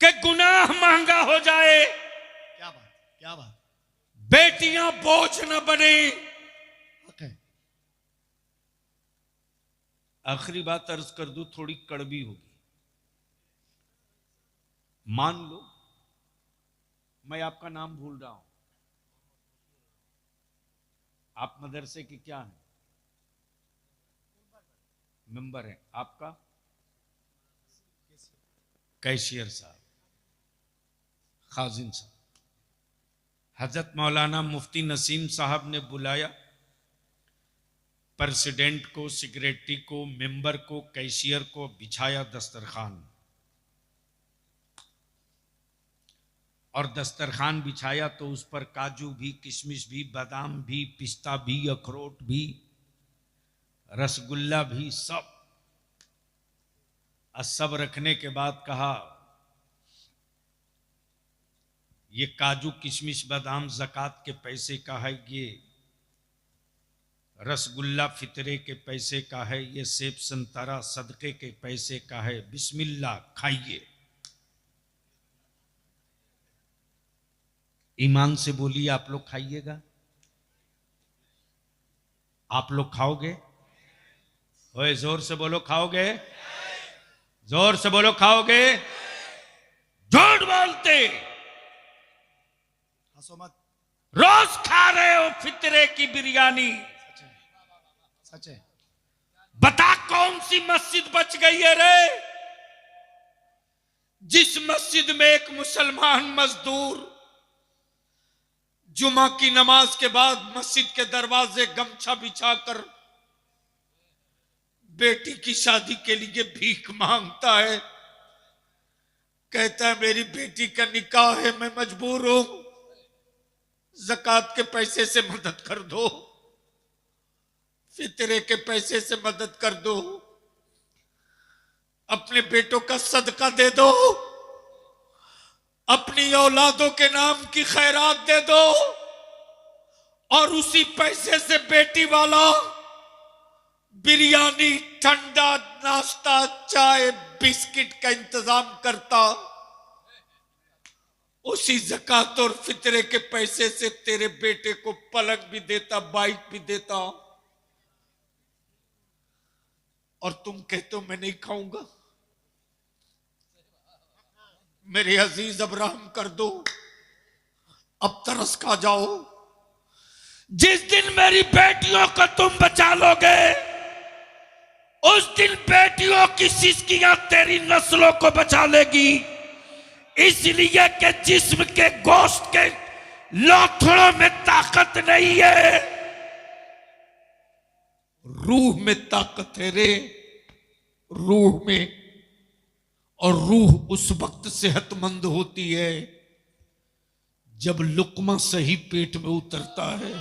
कि गुनाह महंगा हो जाए। क्या बात, क्या बात। बेटियां बोझ न बने। आखिरी बात अर्ज कर दूं, थोड़ी कड़वी होगी। मान लो मैं आपका नाम भूल रहा हूं, आप मदरसे के क्या हैं? मेंबर हैं। आपका? कैशियर साहब, खाजिन साहब। हजरत मौलाना मुफ्ती नसीम साहब ने बुलाया प्रेसिडेंट को, सेक्रेटरी को, मेंबर को, कैशियर को, बिछाया दस्तरखान। और दस्तरखान बिछाया तो उस पर काजू भी, किशमिश भी, बादाम भी, पिस्ता भी, अखरोट भी, रसगुल्ला भी, सब रखने के बाद कहा, ये काजू, किशमिश, बादाम ज़कात के पैसे का है, ये रसगुल्ला फितरे के पैसे का है, ये सेब संतरा सदके के पैसे का है, बिस्मिल्लाह खाइए। ईमान से बोलिए, आप लोग खाइएगा? आप लोग खाओगे? ओए जोर से बोलो, खाओगे? जोर से बोलो, खाओगे? झूठ बोलते, हंसो मत। रोज खा रहे हो फितरे की बिरयानी। सच है। बता कौन सी मस्जिद बच गई है रे, जिस मस्जिद में एक मुसलमान मजदूर जुमा की नमाज के बाद मस्जिद के दरवाजे गमछा बिछाकर बेटी की शादी के लिए भीख मांगता है, कहता है मेरी बेटी का निकाह है, मैं मजबूर हूं, ज़कात के पैसे से मदद कर दो, फितरे के पैसे से मदद कर दो, अपने बेटों का सदका दे दो, अपनी औलादों के नाम की खैरात दे दो, और उसी पैसे से बेटी वाला बिरयानी, ठंडा नाश्ता, चाय, बिस्किट का इंतजाम करता। उसी ज़कात और फितरे के पैसे से तेरे बेटे को पलंग भी देता, बाइक भी देता, और तुम कहते हो मैं नहीं खाऊंगा। मेरे अजीज अब रहम कर दो, अब तरस खा जाओ। जिस दिन मेरी बेटियों को तुम बचा लोगे, उस दिन बेटियों की सिसकियां तेरी नस्लों को बचा लेगी। इसलिए कि जिस्म के गोश्त के लोथड़ों में ताकत नहीं है, रूह में ताकत है रे, रूह में। और रूह उस वक्त सेहतमंद होती है जब लुकमा सही पेट में उतरता है।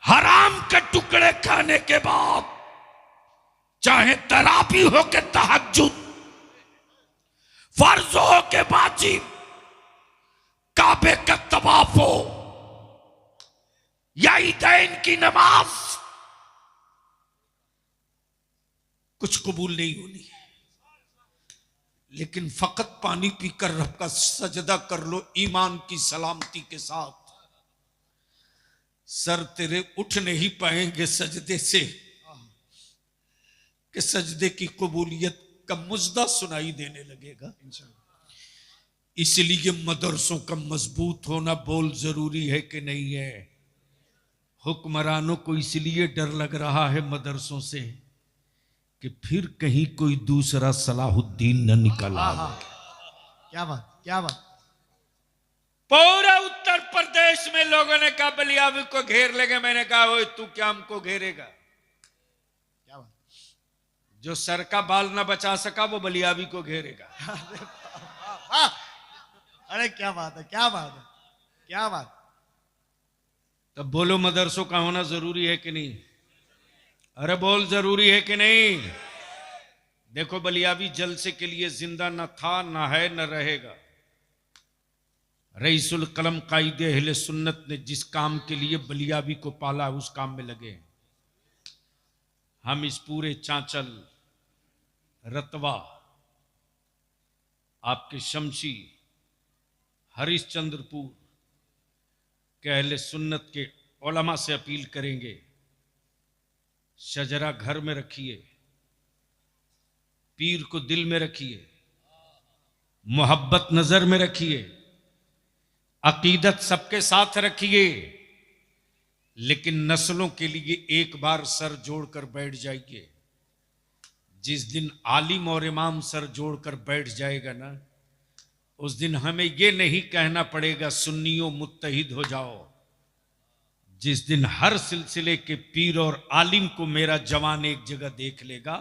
हराम के टुकड़े खाने के बाद, चाहे तराबी हो के तहज्जुद, फर्ज हो के वाजिब, काबे का तवाफ हो या ईदैन की नमाज, कुछ कबूल नहीं होनी है। लेकिन फकत पानी पीकर रब का सजदा कर लो ईमान की सलामती के साथ। सर तेरे उठ नहीं पाएंगे सजदे से कि सजदे की कबूलियत का मुजदा सुनाई देने लगेगा। इसलिए मदरसों का मजबूत होना बहुत जरूरी है कि नहीं है। हुक्मरानों को इसलिए डर लग रहा है मदरसों से कि फिर कहीं कोई दूसरा सलाहुद्दीन न निकल आए। क्या बात, क्या बात। पूरा उत्तर प्रदेश में लोगों ने कहा बलियावी को घेर लेंगे। मैंने कहा ओए तू क्या हमको घेरेगा? क्या बात। जो सर का बाल ना बचा सका वो बलियावी को घेरेगा। अरे क्या बात है, क्या बात है, क्या बात। तब बोलो मदरसों का होना जरूरी है कि नहीं? अरे बोल जरूरी है कि नहीं? देखो बलियावी जलसे के लिए जिंदा न था, न है, न रहेगा। रईसुल कलम कायदे अहले सुन्नत ने जिस काम के लिए बलियावी को पाला उस काम में लगे। हम इस पूरे चांचल, रतवा, आपके शमशी, हरिश्चंद्रपुर के अहले सुन्नत के उलमा से अपील करेंगे, शजरा घर में रखिए, पीर को दिल में रखिए, मोहब्बत नजर में रखिए, अकीदत सबके साथ रखिए, लेकिन नस्लों के लिए एक बार सर जोड़कर बैठ जाइए। जिस दिन आलिम और इमाम सर जोड़कर बैठ जाएगा ना, उस दिन हमें यह नहीं कहना पड़ेगा सुन्नियों मुत्तहिद हो जाओ। जिस दिन हर सिलसिले के पीर और आलिम को मेरा जवान एक जगह देख लेगा,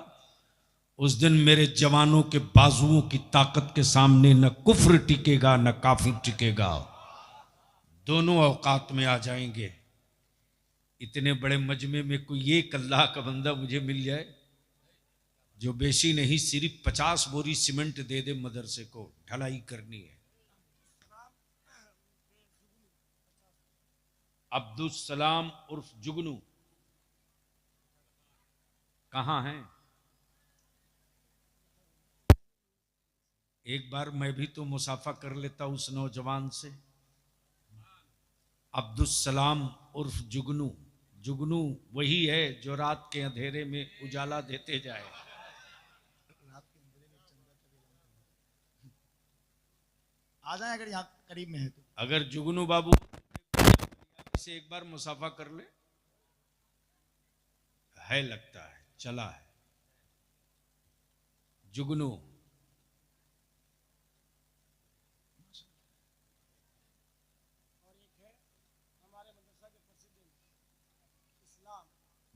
उस दिन मेरे जवानों के बाजुओं की ताकत के सामने न कुफ्र टिकेगा न काफिर टिकेगा। दोनों औकात में आ जाएंगे। इतने बड़े मजमे में कोई एक अल्लाह का बंदा मुझे मिल जाए जो बेशी नहीं सिर्फ 50 बोरी सीमेंट दे दे, मदरसे को ढलाई करनी है। अब्दुल सलाम उर्फ जुगनू कहां हैं? एक बार मैं भी तो मुसाफा कर लेता उस नौजवान से। अब्दुल सलाम उर्फ जुगनू। जुगनू वही है जो रात के अंधेरे में उजाला देते जाए। आ जाए अगर यहाँ करीब में है तो। अगर जुगनू बाबू से एक बार मुसाफा कर ले, है लगता है चला है जुगनू।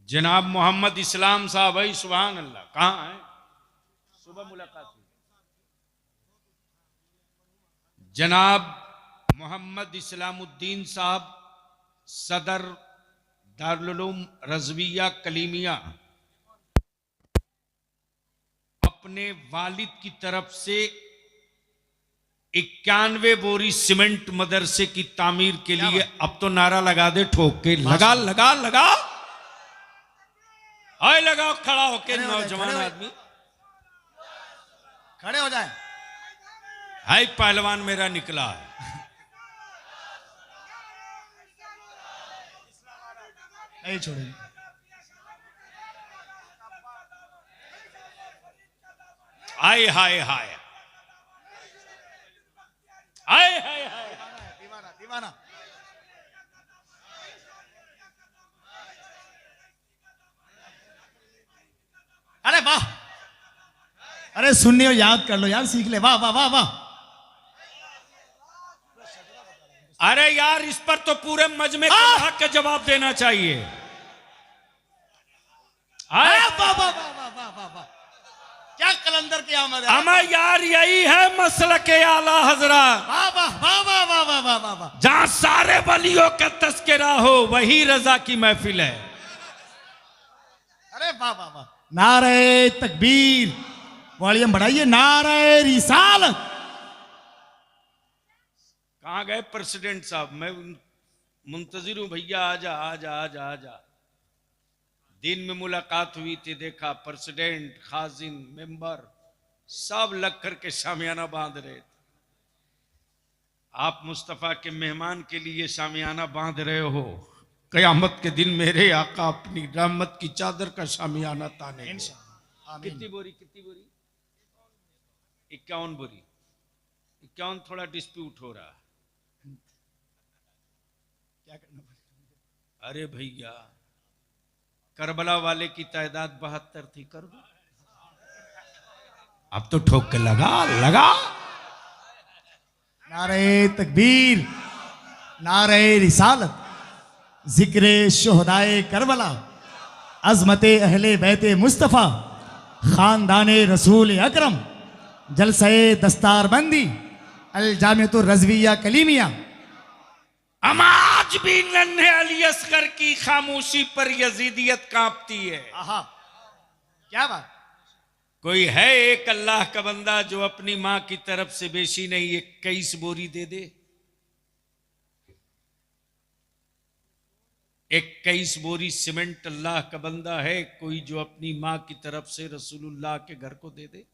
जनाब मोहम्मद इस्लाम साहब भाई, सुभान अल्लाह, कहाँ है? सुबह मुलाकात हुई। जनाब मोहम्मद इस्लामुद्दीन साहब, सदर दारुल उलूम रज़विया कलीमिया, अपने वालिद की तरफ से 91 बोरी सीमेंट मदरसे की तामीर के लिए, अब तो नारा लगा दे ठोक के, लगा लगा लगा, आए लगाओ खड़ा होके नौजवान आदमी, खड़े हो जाए। हाय पहलवान मेरा निकला है। नहीं छोड़ेंगे। हाय हाय हाय हाय हाय हाय, दीवाना दीवाना। अरे वाह, अरे सुनने और याद कर लो यार, सीख ले। वाह वाह वाह वाह। अरे यार इस पर तो पूरे मजमे के हक के जवाब देना चाहिए। हाय वाह वाह वाह वाह वाह वाह वाह, क्या कलंदर की आमद है। हमें यार यही है मसलक आला हजरत, वाह वाह वाह वाह वाह वाह वाह वाह वाह। जहां सारे वलियों का तस्करा हो वही रजा की महफिल है। अरे वाह वाह वाह। नारे तकबीर, वॉल्यूम बढ़ाइए। नारे रिसालत। कहां गए प्रेसिडेंट साहब? मैं मुंतजिर हूं भैया, आजा आजा आजा आजा। दिन में मुलाकात हुई थी, देखा प्रेसिडेंट, खाजिन, मेंबर सब लग करके शामियाना बांध रहे थे। आप मुस्तफा के मेहमान के लिए शामियाना बांध रहे हो, कयामत के दिन मेरे आका अपनी रहमत की चादर का शामियाना ताने। कितनी बोरी? 51 बोरी। 51 थोड़ा डिस्प्यूट हो रहा। क्या करना पड़ेगा? अरे भैया करबला वाले की तादाद 72 थी, कर दो अब तो ठोक के लगा लगा। नारे तकबीर, नारे रिसालत, जिक्र शुहदाए करबला, अजमत अहले बैते मुस्तफ़ा, खानदाने रसूल अकरम, जलसे दस्तारबंदी, अल जामियतु रज़विया कलीमिया। हम आज भी नन्हे अली असगर की खामोशी पर यजीदियत कांपती है। आहा, क्या बात। कोई है एक अल्लाह का बंदा जो अपनी मां की तरफ से बेशी नहीं 21 बोरी दे दे? 21 बोरी सीमेंट अल्लाह का बंदा है कोई जो अपनी मां की तरफ से रसूलुल्लाह के घर को दे दे?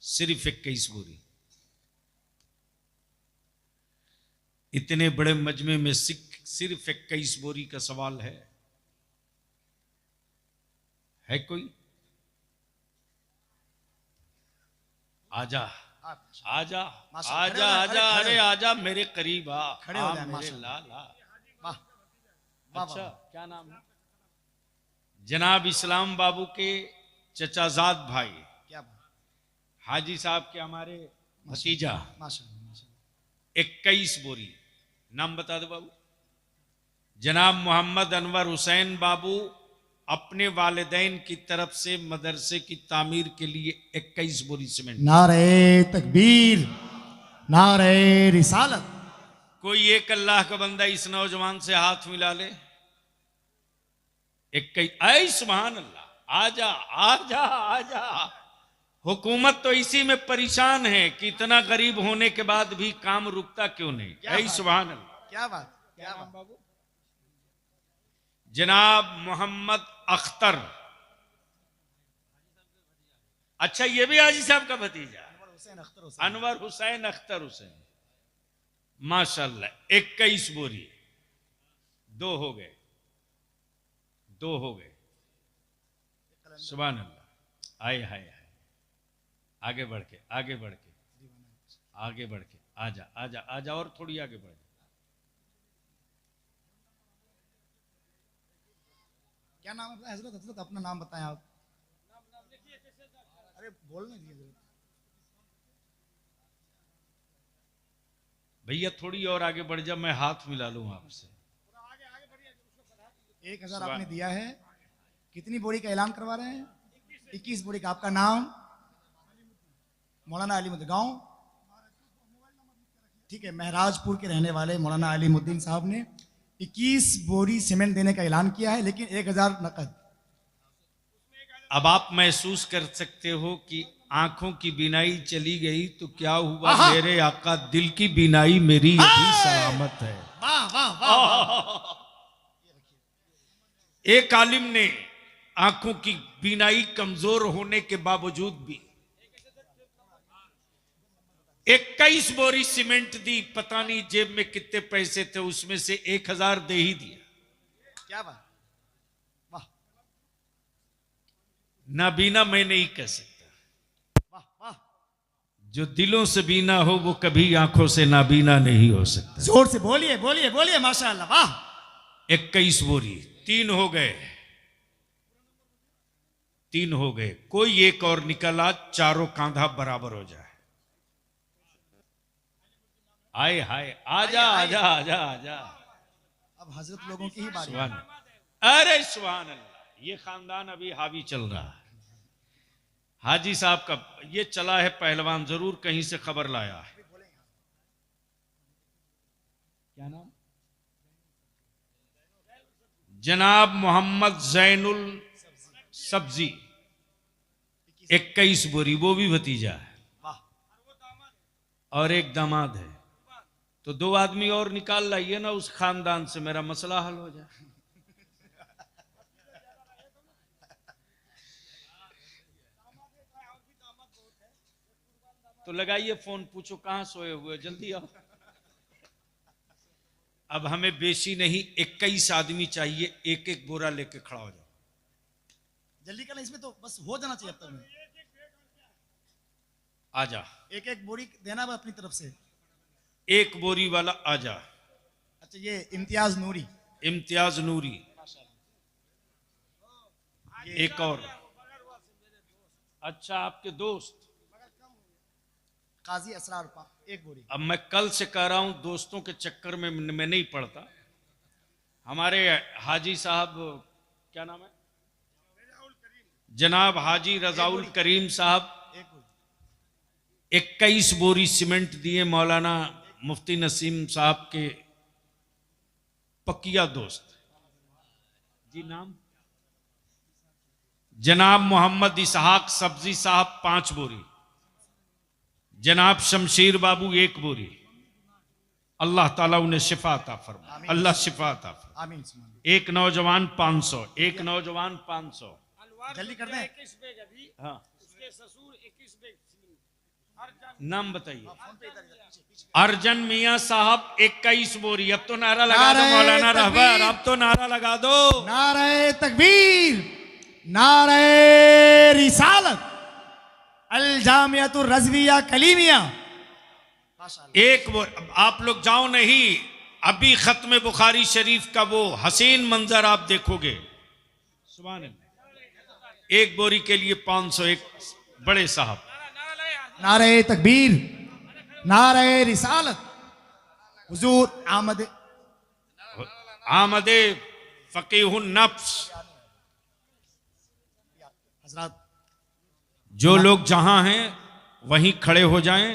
सिर्फ 21 बोरी। इतने बड़े मजमे में सिर्फ 21 बोरी का सवाल है कोई? आजा आजा आजा आजा, अरे आजा मेरे करीब आ, खड़े हो जाए मेरे माशाअल्लाह। लाला। वाह वाह अच्छा वाह। क्या नाम है? जनाब इस्लाम बाबू के चचाजाद भाई क्या बात। हाजी साहब के हमारे भतीजा माशाअल्लाह माशाअल्लाह। 21 बोरी। नाम बता दो बाबू। जनाब मोहम्मद अनवर हुसैन बाबू अपने वालिदैन की तरफ से मदरसे की तामीर के लिए 21 बोरी सीमेंट। नारे तकबीर, नारे रिसालत। कोई एक अल्लाह का बंदा इस नौजवान से हाथ मिला ले। 21। ऐ सुभान अल्लाह। आजा आजा आजा। हुकूमत तो इसी में परेशान है कि इतना गरीब होने के बाद भी काम रुकता क्यों नहीं। ऐ सुभान अल्लाह। क्या बात। क्या बात बाबू? जनाब मोहम्मद अख्तर। अच्छा ये भी हाजी साहब का भतीजा? अनवर हुसैन अख्तर हुसैन। माशाल्लाह 21 बोरी। 2 हो गए, 2 हो गए। सुभान अल्लाह। आए हाय हाय। आगे बढ़ के आगे बढ़ के आगे बढ़ के आजा आजा आजा, और थोड़ी आगे बढ़। क्या नाम है हजरत? हजरत अपना नाम बताएं आप। अरे बोलने दीजिए भैया थोड़ी और आगे बढ़ जा, मैं हाथ मिला लूं आपसे। 1000 आपने दिया है, कितनी बोरी का ऐलान करवा रहे हैं? 21 बोरी का। आपका नाम? मौलाना अलीमुद्दीन। गाँव? ठीक है, महराजपुर के रहने वाले मौलाना अलीमुद्दीन साहब ने 21 बोरी सीमेंट देने का ऐलान किया है, लेकिन 1000 नकद। अब आप महसूस कर सकते हो कि आंखों की बीनाई चली गई तो क्या हुआ, आहा! मेरे आका दिल की बीनाई मेरी अभी सलामत है। वाह वाह वाह। एक आलिम ने आंखों की बीनाई कमजोर होने के बावजूद भी 21 बोरी सीमेंट दी। पता नहीं जेब में कितने पैसे थे, उसमें से 1000 दे ही दिया। क्या बात, वाह नाबीना मैं नहीं कह सकता, वाह वाह। जो दिलों से बीना हो वो कभी आंखों से नाबीना नहीं हो सकता। जोर से बोलिए बोलिए बोलिए, माशाअल्लाह, वाह। 21 बोरी, 3 हो गए, 3 हो गए, कोई एक और निकला, चारों कांधा बराबर हो जाए। आए हाय, आजा आजा आजा आजा। अब हजरत लोगों की ही बारी है। सुभान अल्लाह। अरे सुभान अल्लाह, ये खानदान अभी हावी चल रहा है। हाजी साहब का ये चला है पहलवान, जरूर कहीं से खबर लाया है। क्या नाम? जनाब मोहम्मद जैनुल सब्जी, 21 बोरी, वो भी भतीजा है वाह। और एक दामाद है। तो 2 आदमी और निकाल लाइए ना उस खानदान से, मेरा मसला हल हो जाए। तो लगाइए फोन, पूछो कहां सोए हुए, जल्दी आओ। अब हमें बेशी नहीं, 21 आदमी चाहिए, एक एक बोरा लेके खड़ा हो जाओ। जल्दी करना, इसमें तो बस हो जाना चाहिए अब तक में। आजा, एक एक बोरी देना है अपनी तरफ से। एक बोरी वाला आजा। अच्छा, ये इम्तियाज नूरी, इम्तियाज नूरी, एक और। अच्छा, आपके दोस्त? काजी असरार, एक बोरी। अब मैं कल से कह रहा हूं, दोस्तों के चक्कर में मैं नहीं पड़ता। हमारे हाजी साहब, क्या नाम है, जनाब हाजी रजाउल करीम साहब, एक बोरी। 21 बोरी सीमेंट दिए मौलाना मुफ्ती नसीम साहब के पकिया दोस्त जी। नाम? जनाब मोहम्मद इसहाक सब्जी साहब 5 बोरी, जनाब शमशीर बाबू 1 बोरी। अल्लाह ताला उन्हें शिफा अता फरमाए, अल्लाह शिफा अता फरमाए। आमीन। एक नौजवान 500, एक नौजवान 500। जल्दी कर दें। हाँ, नाम बताइए। अर्जन मियां साहब 21 बोरी। अब तो नारा लगा दो नारे मौलाना तकबीर। रहबर, अब तो नारा लगा दो। नारे तकबीर, नारे रिसालत, अल जामियतुर रज़विया कलीमिया। एक वो, आप लोग जाओ नहीं, अभी खत्म बुखारी शरीफ का वो हसीन मंजर आप देखोगे। सुभान अल्लाह। एक बोरी के लिए 500, एक बड़े साहब। नारे तकबीर, नारे रिसालत, हुजूर आमदे फकीहुन नफ्स। हजरत, जो लोग जहां हैं वहीं खड़े हो जाएं।